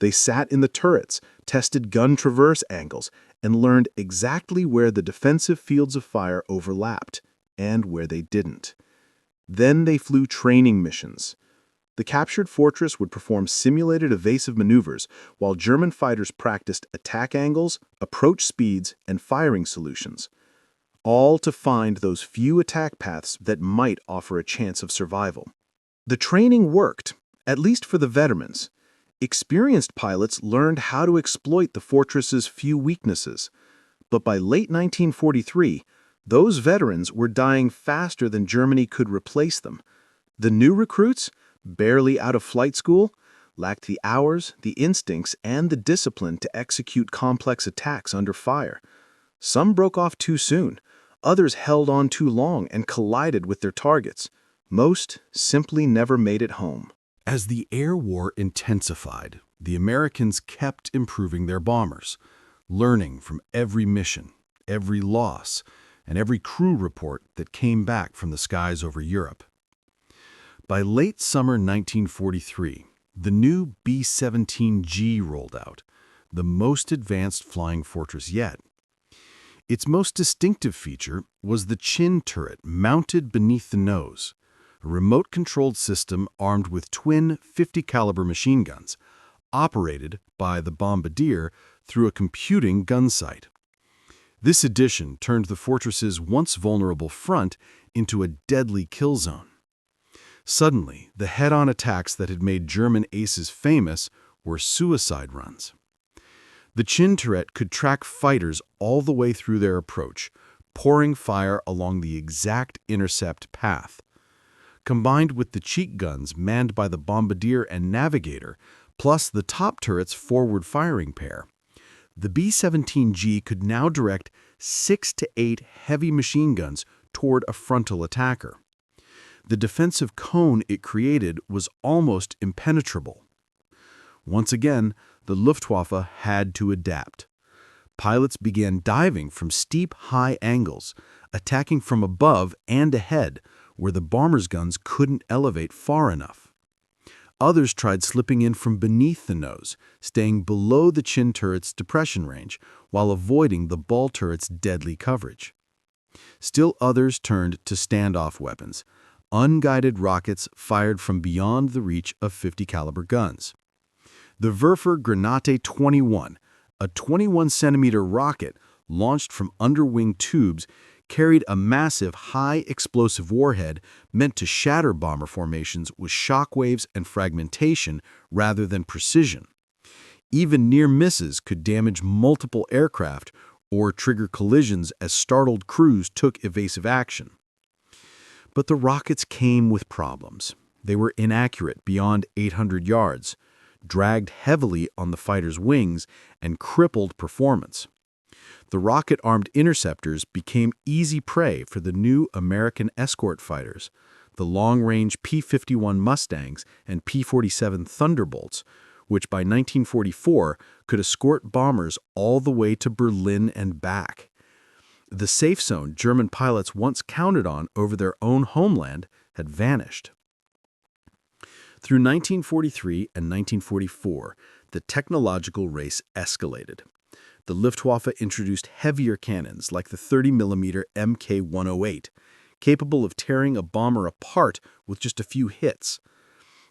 Speaker 2: They sat in the turrets, tested gun traverse angles, and learned exactly where the defensive fields of fire overlapped and where they didn't. Then they flew training missions. The captured fortress would perform simulated evasive maneuvers while German fighters practiced attack angles, approach speeds, and firing solutions, all to find those few attack paths that might offer a chance of survival. The training worked, at least for the veterans. Experienced pilots learned how to exploit the fortress's few weaknesses. But by late 1943, those veterans were dying faster than Germany could replace them. The new recruits, barely out of flight school, lacked the hours, the instincts, and the discipline to execute complex attacks under fire. Some broke off too soon. Others held on too long and collided with their targets. Most simply never made it home.
Speaker 1: As the air war intensified, the Americans kept improving their bombers, learning from every mission, every loss, and every crew report that came back from the skies over Europe. By late summer 1943, the new B-17G rolled out, the most advanced flying fortress yet. Its most distinctive feature was the chin turret mounted beneath the nose, a remote-controlled system armed with twin 50-caliber machine guns, operated by the bombardier through a computing gun sight. This addition turned the fortress's once vulnerable front into a deadly kill zone. Suddenly, the head-on attacks that had made German aces famous were suicide runs. The chin turret could track fighters all the way through their approach, pouring fire along the exact intercept path. Combined with the cheek guns manned by the bombardier and navigator, plus the top turret's forward firing pair, the B-17G could now direct 6 to 8 heavy machine guns toward a frontal attacker. The defensive cone it created was almost impenetrable. Once again, the Luftwaffe had to adapt. Pilots began diving from steep, high angles, attacking from above and ahead, where the bombers' guns couldn't elevate far enough. Others tried slipping in from beneath the nose, staying below the chin turret's depression range, while avoiding the ball turret's deadly coverage. Still others turned to standoff weapons, unguided rockets fired from beyond the reach of 50-caliber guns. The Werfer Granate 21, a 21-centimeter rocket launched from underwing tubes, carried a massive high-explosive warhead meant to shatter bomber formations with shock waves and fragmentation rather than precision. Even near misses could damage multiple aircraft or trigger collisions as startled crews took evasive action. But the rockets came with problems. They were inaccurate beyond 800 yards, dragged heavily on the fighter's wings, and crippled performance. The rocket-armed interceptors became easy prey for the new American escort fighters, the long-range P-51 Mustangs and P-47 Thunderbolts, which by 1944 could escort bombers all the way to Berlin and back. The safe zone German pilots once counted on over their own homeland had vanished. Through 1943 and 1944, the technological race escalated. The Luftwaffe introduced heavier cannons like the 30mm Mk-108, capable of tearing a bomber apart with just a few hits.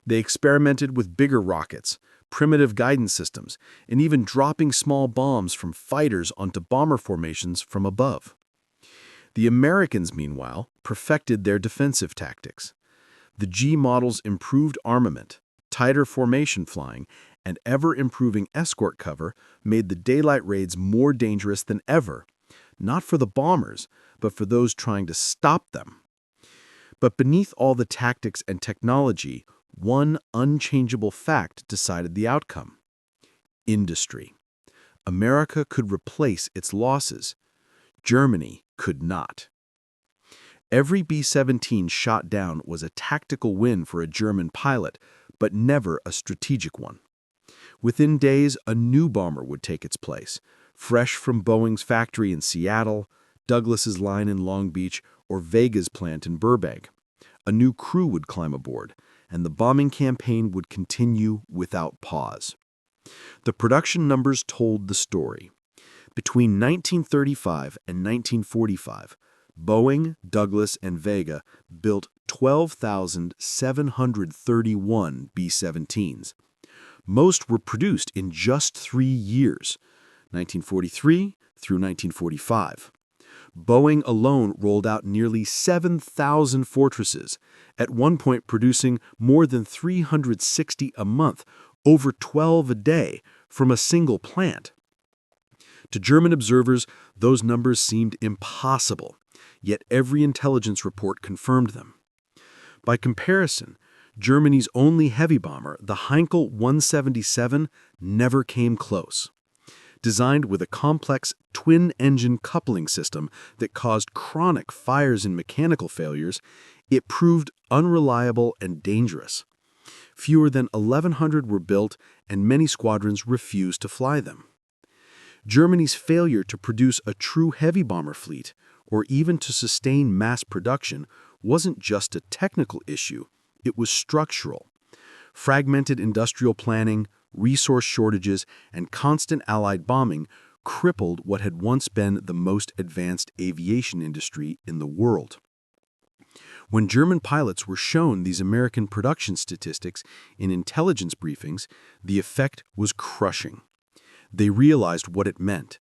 Speaker 1: They experimented with bigger rockets, primitive guidance systems, and even dropping small bombs from fighters onto bomber formations from above. The Americans, meanwhile, perfected their defensive tactics. The G model's improved armament, tighter formation flying, and ever-improving escort cover made the daylight raids more dangerous than ever, not for the bombers, but for those trying to stop them. But beneath all the tactics and technology, one unchangeable fact decided the outcome: industry. America could replace its losses. Germany could not. Every B-17 shot down was a tactical win for a German pilot, but never a strategic one. Within days, a new bomber would take its place, fresh from Boeing's factory in Seattle, Douglas's line in Long Beach, or Vega's plant in Burbank. A new crew would climb aboard, and the bombing campaign would continue without pause. The production numbers told the story. Between 1935 and 1945, Boeing, Douglas, and Vega built 12,731 B-17s. Most were produced in just 3 years, 1943 through 1945. Boeing alone rolled out nearly 7,000 fortresses, at one point producing more than 360 a month, over 12 a day, from a single plant. To German observers, those numbers seemed impossible, yet every intelligence report confirmed them. By comparison, Germany's only heavy bomber, the Heinkel 177, never came close. Designed with a complex twin-engine coupling system that caused chronic fires and mechanical failures, it proved unreliable and dangerous. Fewer than 1,100 were built, and many squadrons refused to fly them. Germany's failure to produce a true heavy bomber fleet, or even to sustain mass production, wasn't just a technical issue, it was structural. Fragmented industrial planning, resource shortages, and constant Allied bombing crippled what had once been the most advanced aviation industry in the world. When German pilots were shown these American production statistics in intelligence briefings, the effect was crushing. They realized what it meant.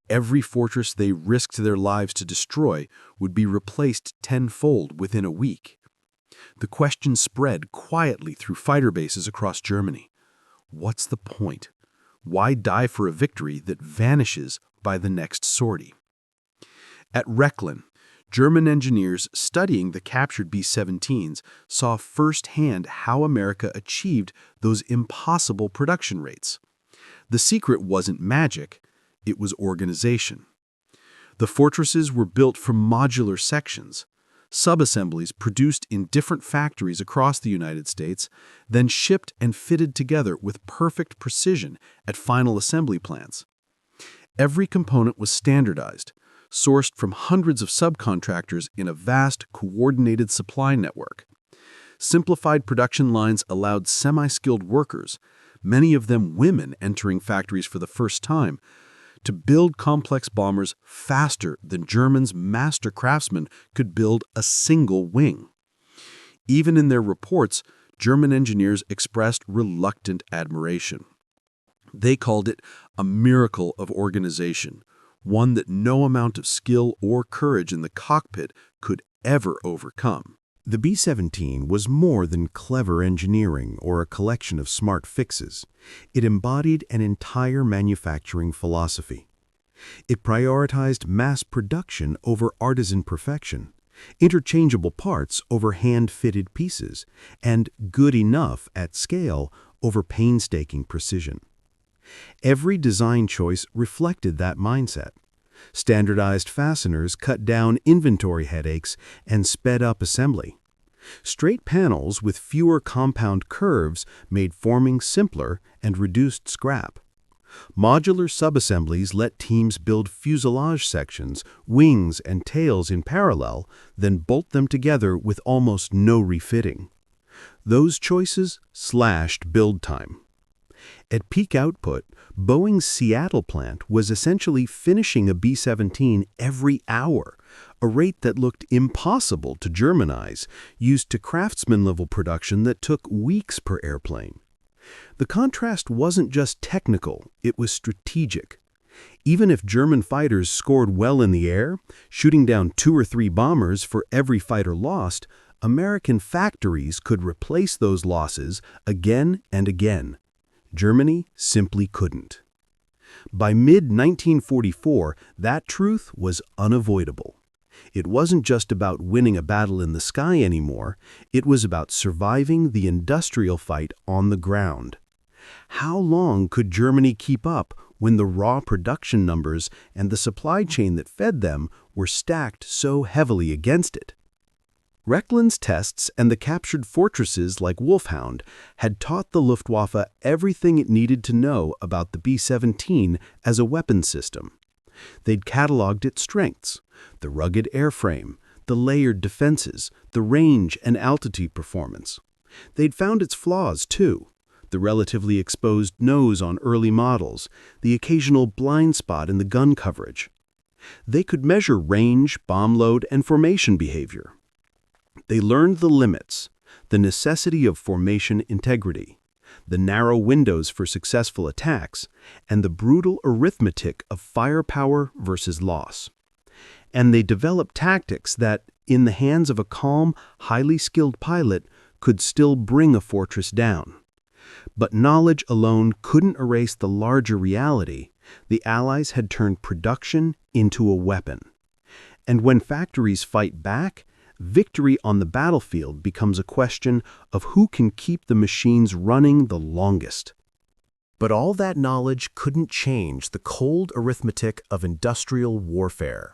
Speaker 1: Every fortress they risked their lives to destroy would be replaced tenfold within a week. The question spread quietly through fighter bases across Germany. What's the point? Why die for a victory that vanishes by the next sortie? At Rechlin, German engineers studying the captured B-17s saw firsthand how America achieved those impossible production rates. The secret wasn't magic, it was organization. The fortresses were built from modular sections, subassemblies produced in different factories across the United States, then shipped and fitted together with perfect precision at final assembly plants. Every component was standardized, sourced from hundreds of subcontractors in a vast, coordinated supply network. Simplified production lines allowed semi-skilled workers, many of them women entering factories for the first time, to build complex bombers faster than Germans' master craftsmen could build a single wing. Even in their reports, German engineers expressed reluctant admiration. They called it a miracle of organization, one that no amount of skill or courage in the cockpit could ever overcome.
Speaker 2: The B-17 was more than clever engineering or a collection of smart fixes. It embodied an entire manufacturing philosophy. It prioritized mass production over artisan perfection, interchangeable parts over hand-fitted pieces, and good enough at scale over painstaking precision. Every design choice reflected that mindset. Standardized fasteners cut down inventory headaches and sped up assembly. Straight panels with fewer compound curves made forming simpler and reduced scrap. Modular subassemblies let teams build fuselage sections, wings, and tails in parallel, then bolt them together with almost no refitting. Those choices slashed build time. At peak output, Boeing's Seattle plant was essentially finishing a B-17 every hour, a rate that looked impossible to Germanize, used to craftsman-level production that took weeks per airplane. The contrast wasn't just technical, it was strategic. Even if German fighters scored well in the air, shooting down 2 or 3 bombers for every fighter lost, American factories could replace those losses again and again. Germany simply couldn't. By mid-1944, that truth was unavoidable. It wasn't just about winning a battle in the sky anymore, it was about surviving the industrial fight on the ground. How long could Germany keep up when the raw production numbers and the supply chain that fed them were stacked so heavily against it? Rechlin's tests and the captured fortresses like Wolfhound had taught the Luftwaffe everything it needed to know about the B-17 as a weapon system. They'd cataloged its strengths: the rugged airframe, the layered defenses, the range and altitude performance. They'd found its flaws, too: the relatively exposed nose on early models, the occasional blind spot in the gun coverage. They could measure range, bomb load, and formation behavior. They learned the limits, the necessity of formation integrity, the narrow windows for successful attacks, and the brutal arithmetic of firepower versus loss. And they developed tactics that, in the hands of a calm, highly skilled pilot, could still bring a fortress down. But knowledge alone couldn't erase the larger reality. The Allies had turned production into a weapon. And when factories fight back, victory on the battlefield becomes a question of who can keep the machines running the longest. But all that knowledge couldn't change the cold arithmetic of industrial warfare.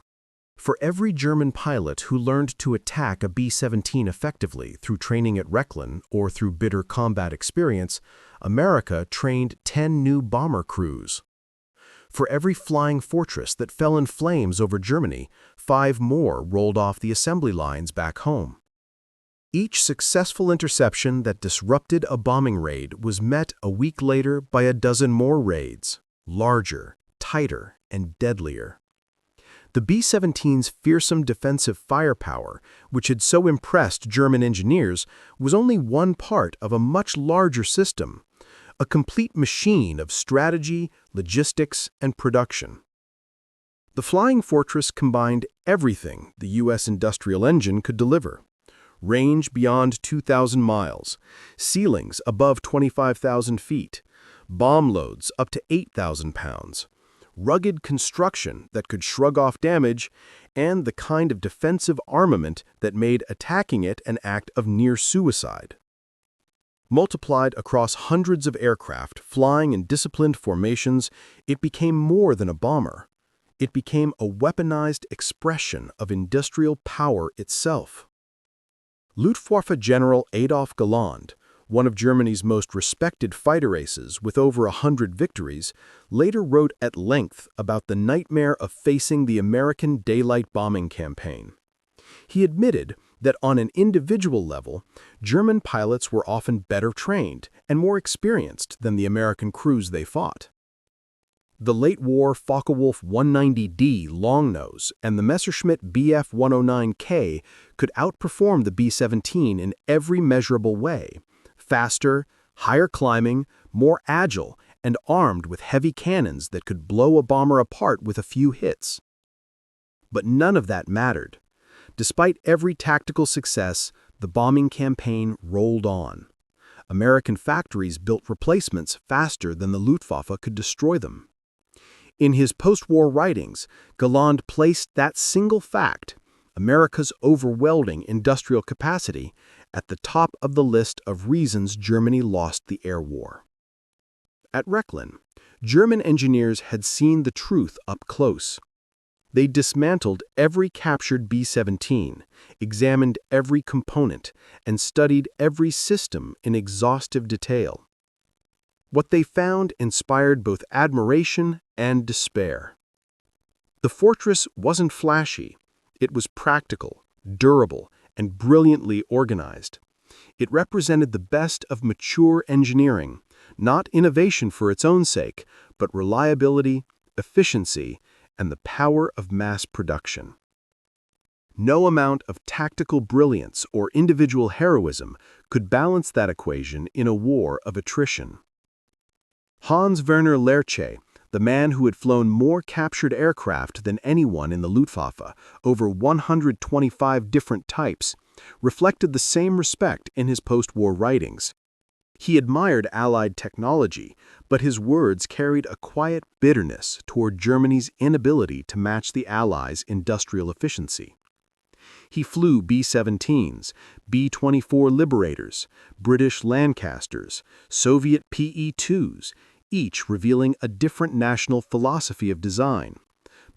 Speaker 2: For every German pilot who learned to attack a B-17 effectively through training at Rechlin or through bitter combat experience, America trained 10 new bomber crews. For every flying fortress that fell in flames over Germany, 5 more rolled off the assembly lines back home. Each successful interception that disrupted a bombing raid was met a week later by a dozen more raids, larger, tighter, and deadlier. The B-17's fearsome defensive firepower, which had so impressed German engineers, was only one part of a much larger system, a complete machine of strategy, logistics, and production. The Flying Fortress combined everything the U.S. industrial engine could deliver. Range beyond 2,000 miles, ceilings above 25,000 feet, bomb loads up to 8,000 pounds, rugged construction that could shrug off damage, and the kind of defensive armament that made attacking it an act of near suicide. Multiplied across hundreds of aircraft flying in disciplined formations, it became more than a bomber. It became a weaponized expression of industrial power itself. Luftwaffe General Adolf Galland, one of Germany's most respected fighter aces with over 100 victories, later wrote at length about the nightmare of facing the American daylight bombing campaign. He admitted that on an individual level, German pilots were often better trained and more experienced than the American crews they fought. The late-war Focke-Wulf 190D Longnose and the Messerschmitt Bf-109K could outperform the B-17 in every measurable way: faster, higher climbing, more agile, and armed with heavy cannons that could blow a bomber apart with a few hits. But none of that mattered. Despite every tactical success, the bombing campaign rolled on. American factories built replacements faster than the Luftwaffe could destroy them. In his post-war writings, Galland placed that single fact, America's overwhelming industrial capacity, at the top of the list of reasons Germany lost the air war. At Rechlin, German engineers had seen the truth up close. They dismantled every captured B-17, examined every component, and studied every system in exhaustive detail. What they found inspired both admiration and despair. The fortress wasn't flashy. It was practical, durable, and brilliantly organized. It represented the best of mature engineering, not innovation for its own sake, but reliability, efficiency, and the power of mass production. No amount of tactical brilliance or individual heroism could balance that equation in a war of attrition. Hans Werner Lerche, the man who had flown more captured aircraft than anyone in the Luftwaffe, over 125 different types, reflected the same respect in his post-war writings. He admired Allied technology, but his words carried a quiet bitterness toward Germany's inability to match the Allies' industrial efficiency. He flew B-17s, B-24 Liberators, British Lancasters, Soviet PE-2s, each revealing a different national philosophy of design.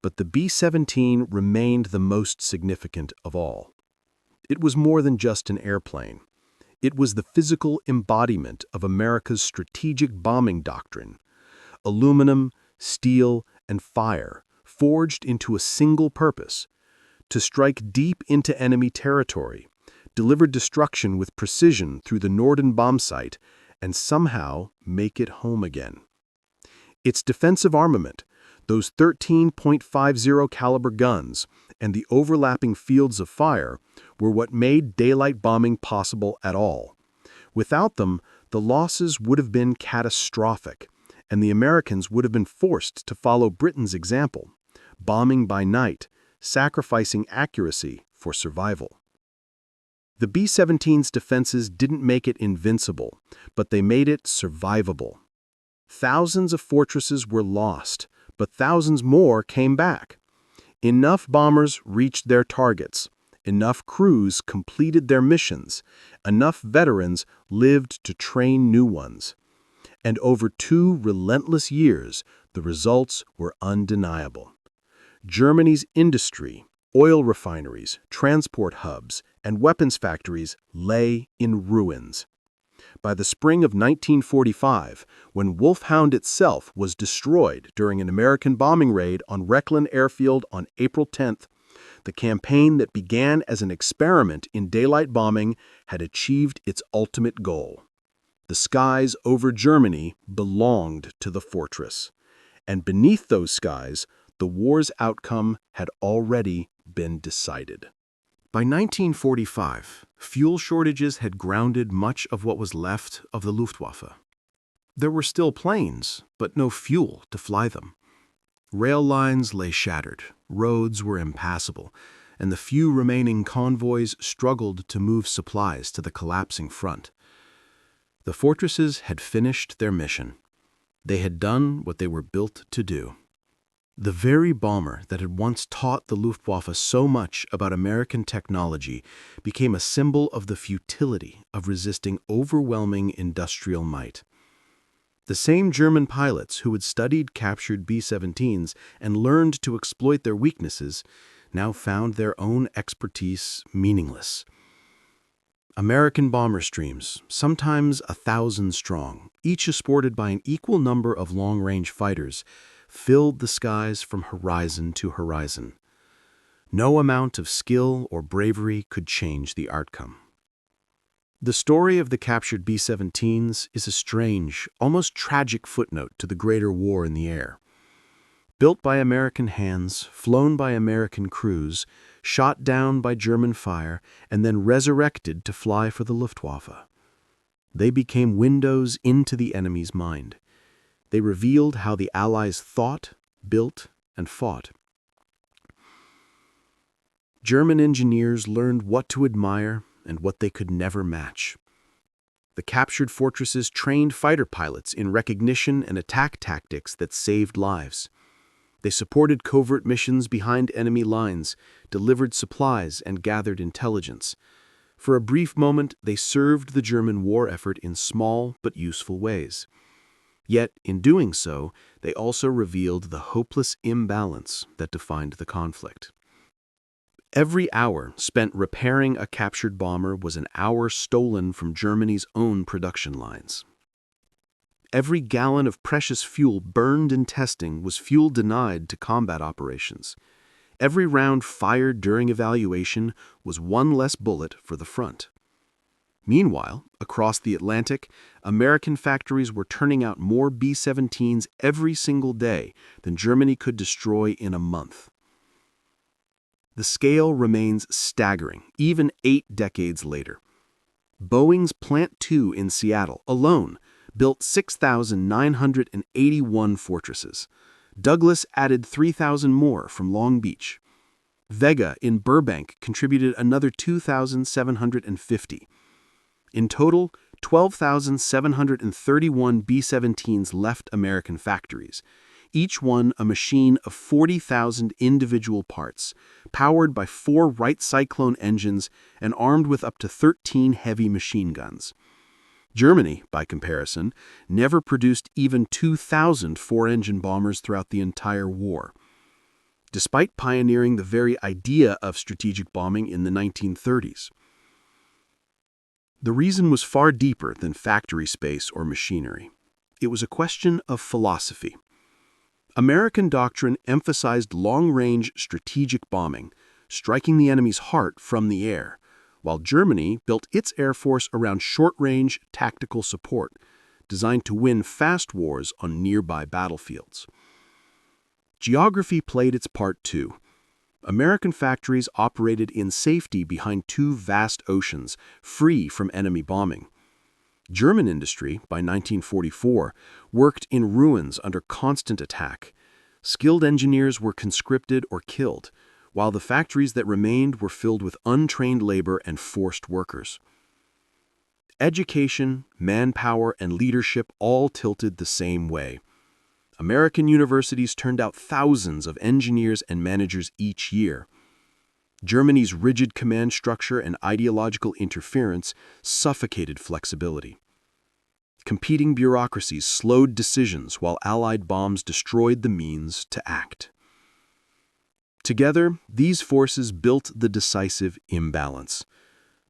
Speaker 2: But the B-17 remained the most significant of all. It was more than just an airplane. It was the physical embodiment of America's strategic bombing doctrine. Aluminum, steel, and fire forged into a single purpose: to strike deep into enemy territory, deliver destruction with precision through the Norden bombsight, and somehow make it home again. Its defensive armament, those 13.50 caliber guns, and the overlapping fields of fire were what made daylight bombing possible at all. Without them, the losses would have been catastrophic, and the Americans would have been forced to follow Britain's example, bombing by night, sacrificing accuracy for survival. The B-17's defenses didn't make it invincible, but they made it survivable. Thousands of fortresses were lost, but thousands more came back. Enough bombers reached their targets. Enough crews completed their missions. Enough veterans lived to train new ones.
Speaker 1: And over 2 relentless years, the results were undeniable. Germany's industry, oil refineries, transport hubs, and weapons factories lay in ruins. By the spring of 1945, when Wolfhound itself was destroyed during an American bombing raid on Rechlin Airfield on April 10th, the campaign that began as an experiment in daylight bombing had achieved its ultimate goal. The skies over Germany belonged to the fortress, and beneath those skies, the war's outcome had already been decided. By 1945, fuel shortages had grounded much of what was left of the Luftwaffe. There were still planes, but no fuel to fly them. Rail lines lay shattered, roads were impassable, and the few remaining convoys struggled to move supplies to the collapsing front. The fortresses had finished their mission. They had done what they were built to do. The very bomber that had once taught the Luftwaffe so much about American technology became a symbol of the futility of resisting overwhelming industrial might. The same German pilots who had studied captured B-17s and learned to exploit their weaknesses now found their own expertise meaningless. American bomber streams, sometimes 1,000 strong, each escorted by an equal number of long-range fighters, filled the skies from horizon to horizon. No amount of skill or bravery could change the outcome. The story of the captured B-17s is a strange, almost tragic footnote to the greater war in the air. Built by American hands, flown by American crews, shot down by German fire, and then resurrected to fly for the Luftwaffe. They became windows into the enemy's mind. They revealed how the Allies thought, built, and fought. German engineers learned what to admire and what they could never match. The captured fortresses trained fighter pilots in recognition and attack tactics that saved lives. They supported covert missions behind enemy lines, delivered supplies, and gathered intelligence. For a brief moment, they served the German war effort in small but useful ways. Yet, in doing so, they also revealed the hopeless imbalance that defined the conflict. Every hour spent repairing a captured bomber was an hour stolen from Germany's own production lines. Every gallon of precious fuel burned in testing was fuel denied to combat operations. Every round fired during evaluation was one less bullet for the front. Meanwhile, across the Atlantic, American factories were turning out more B-17s every single day than Germany could destroy in a month. The scale remains staggering, even 8 decades later. Boeing's Plant 2 in Seattle alone built 6,981 fortresses. Douglas added 3,000 more from Long Beach. Vega in Burbank contributed another 2,750. In total, 12,731 B-17s left American factories, each one a machine of 40,000 individual parts, powered by 4 Wright Cyclone engines and armed with up to 13 heavy machine guns. Germany, by comparison, never produced even 2,000 4-engine bombers throughout the entire war. Despite pioneering the very idea of strategic bombing in the 1930s. The reason was far deeper than factory space or machinery. It was a question of philosophy. American doctrine emphasized long-range strategic bombing, striking the enemy's heart from the air, while Germany built its air force around short-range tactical support, designed to win fast wars on nearby battlefields. Geography played its part too. American factories operated in safety behind 2 vast oceans, free from enemy bombing. German industry, by 1944, worked in ruins under constant attack. Skilled engineers were conscripted or killed, while the factories that remained were filled with untrained labor and forced workers. Education, manpower, and leadership all tilted the same way. American universities turned out thousands of engineers and managers each year. Germany's rigid command structure and ideological interference suffocated flexibility. Competing bureaucracies slowed decisions while Allied bombs destroyed the means to act. Together, these forces built the decisive imbalance.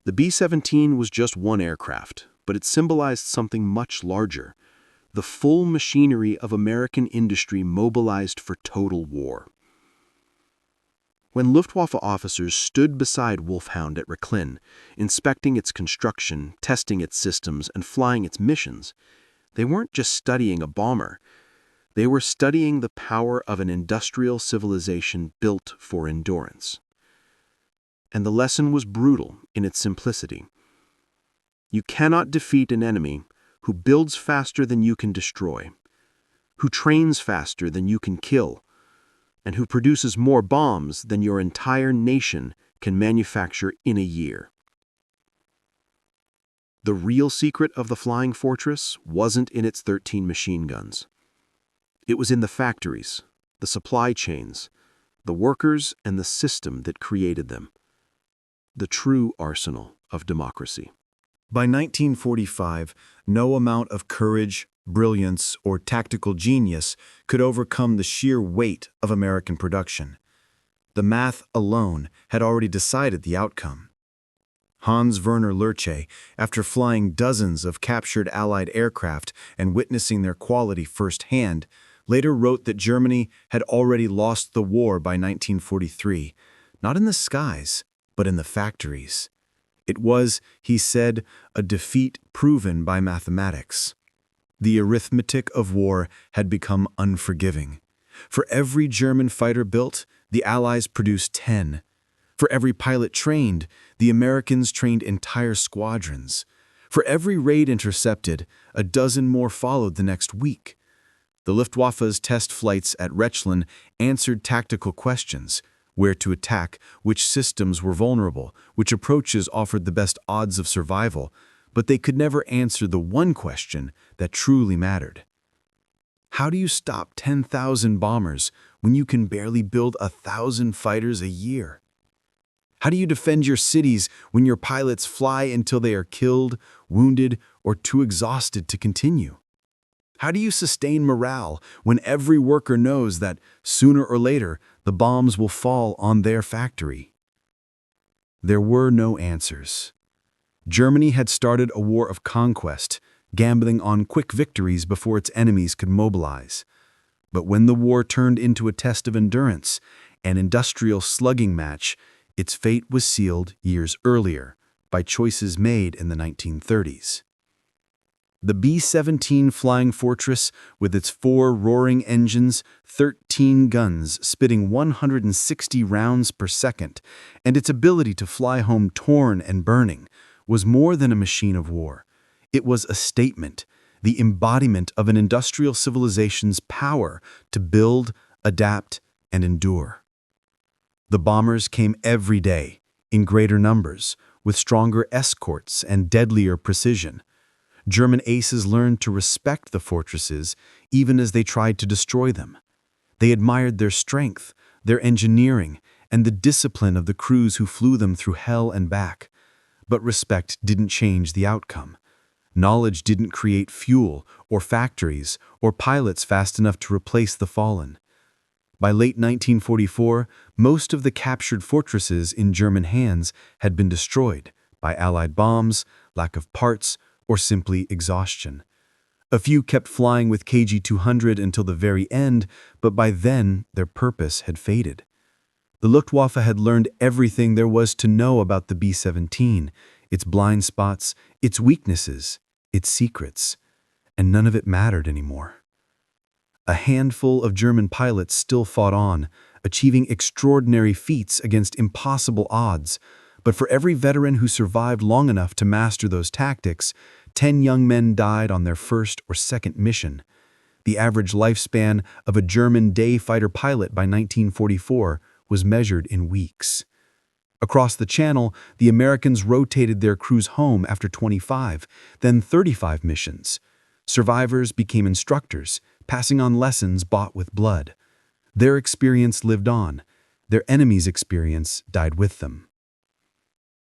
Speaker 1: The B-17 was just one aircraft, but it symbolized something much larger: the full machinery of American industry mobilized for total war. When Luftwaffe officers stood beside Wolfhound at Rechlin, inspecting its construction, testing its systems, and flying its missions, they weren't just studying a bomber. They were studying the power of an industrial civilization built for endurance. And the lesson was brutal in its simplicity. You cannot defeat an enemy who builds faster than you can destroy, who trains faster than you can kill, and who produces more bombs than your entire nation can manufacture in a year. The real secret of the Flying Fortress wasn't in its 13 machine guns. It was in the factories, the supply chains, the workers, and the system that created them. The true arsenal of democracy.
Speaker 2: By 1945, no amount of courage, brilliance, or tactical genius could overcome the sheer weight of American production. The math alone had already decided the outcome. Hans Werner Lurche, after flying dozens of captured Allied aircraft and witnessing their quality firsthand, later wrote that Germany had already lost the war by 1943, not in the skies, but in the factories. It was, he said, a defeat proven by mathematics. The arithmetic of war had become unforgiving. For every German fighter built, the Allies produced 10. For every pilot trained, the Americans trained entire squadrons. For every raid intercepted, a dozen more followed the next week. The Luftwaffe's test flights at Rechlin answered tactical questions: where to attack, which systems were vulnerable, which approaches offered the best odds of survival, but they could never answer the one question that truly mattered. How do you stop 10,000 bombers when you can barely build 1,000 fighters a year? How do you defend your cities when your pilots fly until they are killed, wounded, or too exhausted to continue? How do you sustain morale when every worker knows that, sooner or later, the bombs will fall on their factory? There were no answers. Germany had started a war of conquest, gambling on quick victories before its enemies could mobilize. But when the war turned into a test of endurance, an industrial slugging match, its fate was sealed years earlier by choices made in the 1930s. The B-17 Flying Fortress, with its 4 roaring engines, 13 guns spitting 160 rounds per second, and its ability to fly home torn and burning, was more than a machine of war. It was a statement, the embodiment of an industrial civilization's power to build, adapt, and endure. The bombers came every day, in greater numbers, with stronger escorts and deadlier precision. German aces learned to respect the fortresses even as they tried to destroy them. They admired their strength, their engineering, and the discipline of the crews who flew them through hell and back. But respect didn't change the outcome. Knowledge didn't create fuel or factories or pilots fast enough to replace the fallen. By late 1944, most of the captured fortresses in German hands had been destroyed by Allied bombs, lack of parts, or simply exhaustion. A few kept flying with KG-200 until the very end, but by then their purpose had faded. The Luftwaffe had learned everything there was to know about the B-17, its blind spots, its weaknesses, its secrets, and none of it mattered anymore. A handful of German pilots still fought on, achieving extraordinary feats against impossible odds, but for every veteran who survived long enough to master those tactics, 10 young men died on their first or second mission. The average lifespan of a German day fighter pilot by 1944 was measured in weeks. Across the Channel, the Americans rotated their crews home after 25, then 35 missions. Survivors became instructors, passing on lessons bought with blood. Their experience lived on. Their enemies' experience died with them.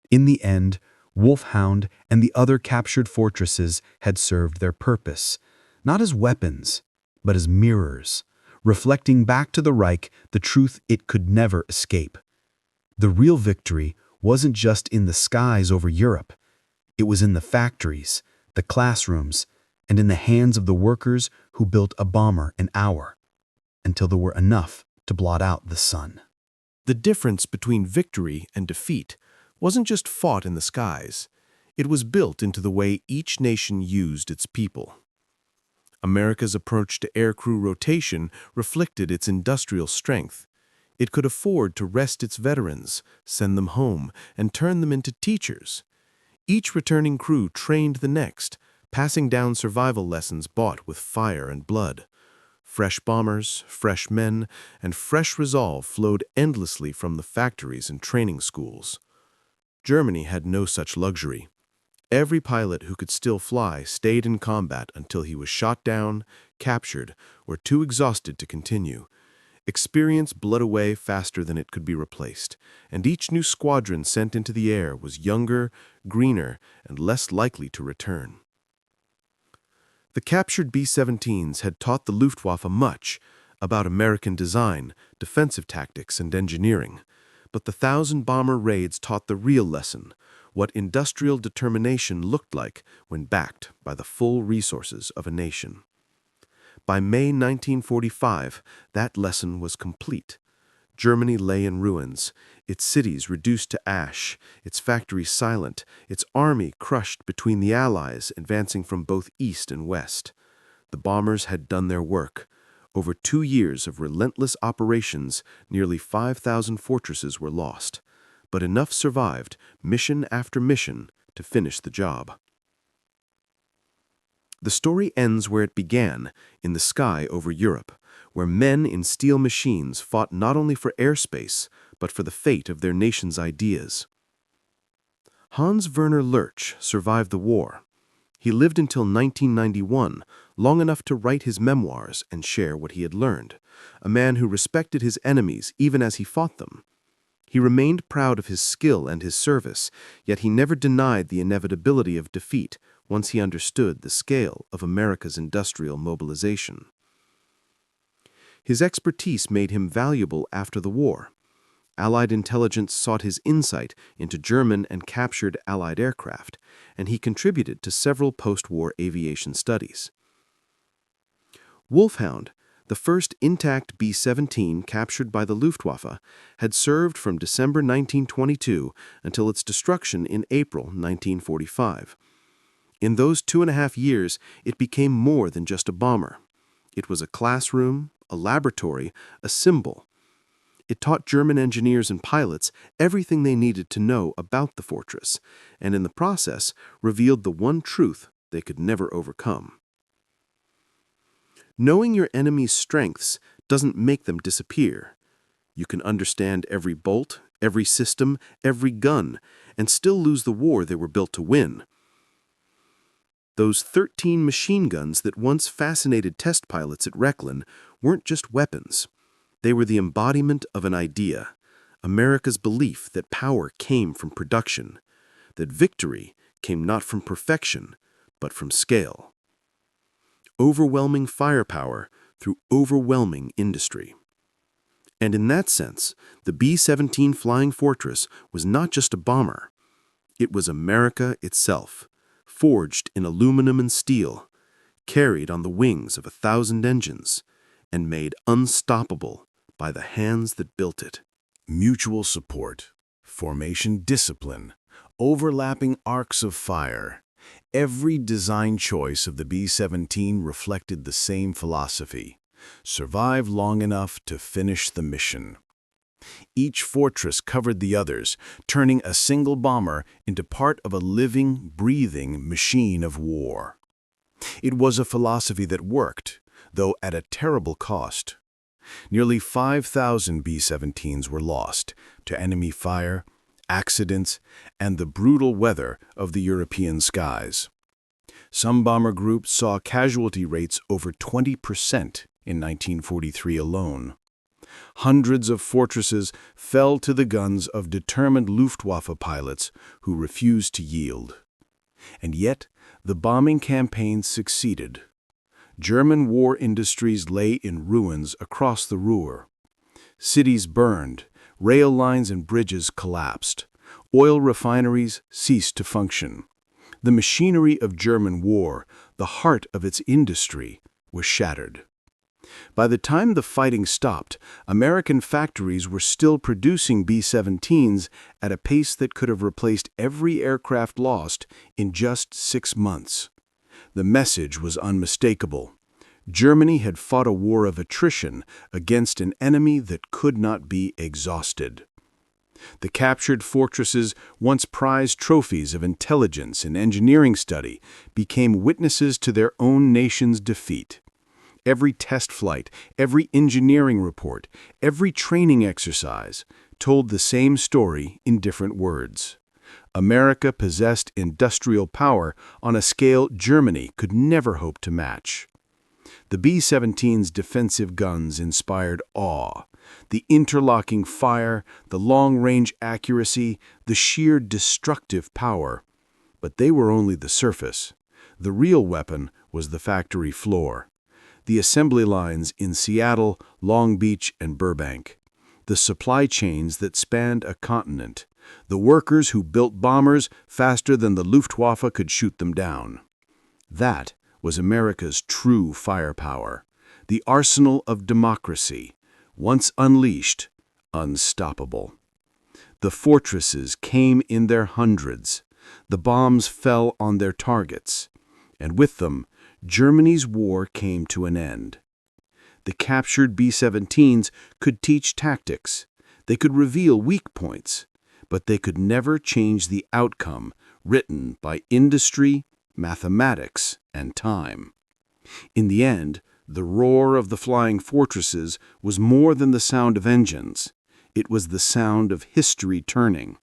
Speaker 2: In the end,
Speaker 4: Wolfhound and the other captured fortresses had served their purpose, not as weapons, but as mirrors, reflecting back to the Reich the truth it could never escape. The real victory wasn't just in the skies over Europe. It was in the factories, the classrooms, and in the hands of the workers who built a bomber an hour, until there were enough to blot out the sun.
Speaker 2: The difference between victory and defeat wasn't just fought in the skies. It was built into the way each nation used its people. America's approach to aircrew rotation reflected its industrial strength. It could afford to rest its veterans, send them home, and turn them into teachers. Each returning crew trained the next, passing down survival lessons bought with fire and blood. Fresh bombers, fresh men, and fresh resolve flowed endlessly from the factories and training schools. Germany had no such luxury. Every pilot who could still fly stayed in combat until he was shot down, captured, or too exhausted to continue. Experience bled away faster than it could be replaced, and each new squadron sent into the air was younger, greener, and less likely to return. The captured B-17s had taught the Luftwaffe much about American design, defensive tactics, and engineering, but the 1,000-bomber raids taught the real lesson, what industrial determination looked like when backed by the full resources of a nation. By May 1945, that lesson was complete. Germany lay in ruins, its cities reduced to ash, its factories silent, its army crushed between the Allies advancing from both east and west. The bombers had done their work. Over 2 years of relentless operations, nearly 5,000 fortresses were lost. But enough survived, mission after mission, to finish the job. The story ends where it began, in the sky over Europe, where men in steel machines fought not only for airspace, but for the fate of their nation's ideas. Hans Werner Lurch survived the war. He lived until 1991, long enough to write his memoirs and share what he had learned, a man who respected his enemies even as he fought them. He remained proud of his skill and his service, yet he never denied the inevitability of defeat once he understood the scale of America's industrial mobilization. His expertise made him valuable after the war. Allied intelligence sought his insight into German and captured Allied aircraft, and he contributed to several post-war aviation studies. Wolfhound, the first intact B-17 captured by the Luftwaffe, had served from December 1922 until its destruction in April 1945. In those 2.5 years, it became more than just a bomber. It was a classroom, a laboratory, a symbol. It taught German engineers and pilots everything they needed to know about the fortress, and in the process revealed the one truth they could never overcome. Knowing your enemy's strengths doesn't make them disappear. You can understand every bolt, every system, every gun, and still lose the war they were built to win. Those 13 machine guns that once fascinated test pilots at Rechlin weren't just weapons. They were the embodiment of an idea, America's belief that power came from production, that victory came not from perfection, but from scale. Overwhelming firepower through overwhelming industry. And in that sense, the B-17 Flying Fortress was not just a bomber. It was America itself, forged in aluminum and steel, carried on the wings of 1,000 engines, and made unstoppable by the hands that built it.
Speaker 3: Mutual support, formation discipline, overlapping arcs of fire. Every design choice of the B-17 reflected the same philosophy: survive long enough to finish the mission. Each fortress covered the others, turning a single bomber into part of a living, breathing machine of war. It was a philosophy that worked, though at a terrible cost. Nearly 5,000 B-17s were lost to enemy fire, accidents, and the brutal weather of the European skies. Some bomber groups saw casualty rates over 20% in 1943 alone.
Speaker 1: Hundreds of fortresses fell to the guns of determined Luftwaffe pilots who refused to yield. And yet, the bombing campaign succeeded. German war industries lay in ruins across the Ruhr. Cities burned, rail lines and bridges collapsed. Oil refineries ceased to function. The machinery of German war, the heart of its industry, was shattered. By the time the fighting stopped, American factories were still producing B-17s at a pace that could have replaced every aircraft lost in just 6 months. The message was unmistakable. Germany had fought a war of attrition against an enemy that could not be exhausted. The captured fortresses, once prized trophies of intelligence and engineering study, became witnesses to their own nation's defeat. Every test flight, every engineering report, every training exercise told the same story in different words. America possessed industrial power on a scale Germany could never hope to match. The B-17's defensive guns inspired awe. The interlocking fire, the long-range accuracy, the sheer destructive power. But they were only the surface. The real weapon was the factory floor. The assembly lines in Seattle, Long Beach, and Burbank. The supply chains that spanned a continent. The workers who built bombers faster than the Luftwaffe could shoot them down. That was America's true firepower. The arsenal of democracy. Once unleashed, unstoppable. The fortresses came in their hundreds. The bombs fell on their targets. And with them, Germany's war came to an end. The captured B-17s could teach tactics. They could reveal weak points. But they could never change the outcome written by industry, mathematics, and time. In the end, the roar of the flying fortresses was more than the sound of engines. It was the sound of history turning,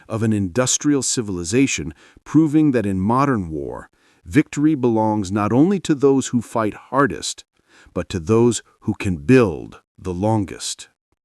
Speaker 1: of an industrial civilization proving that in modern war, victory belongs not only to those who fight hardest, but to those who can build the longest.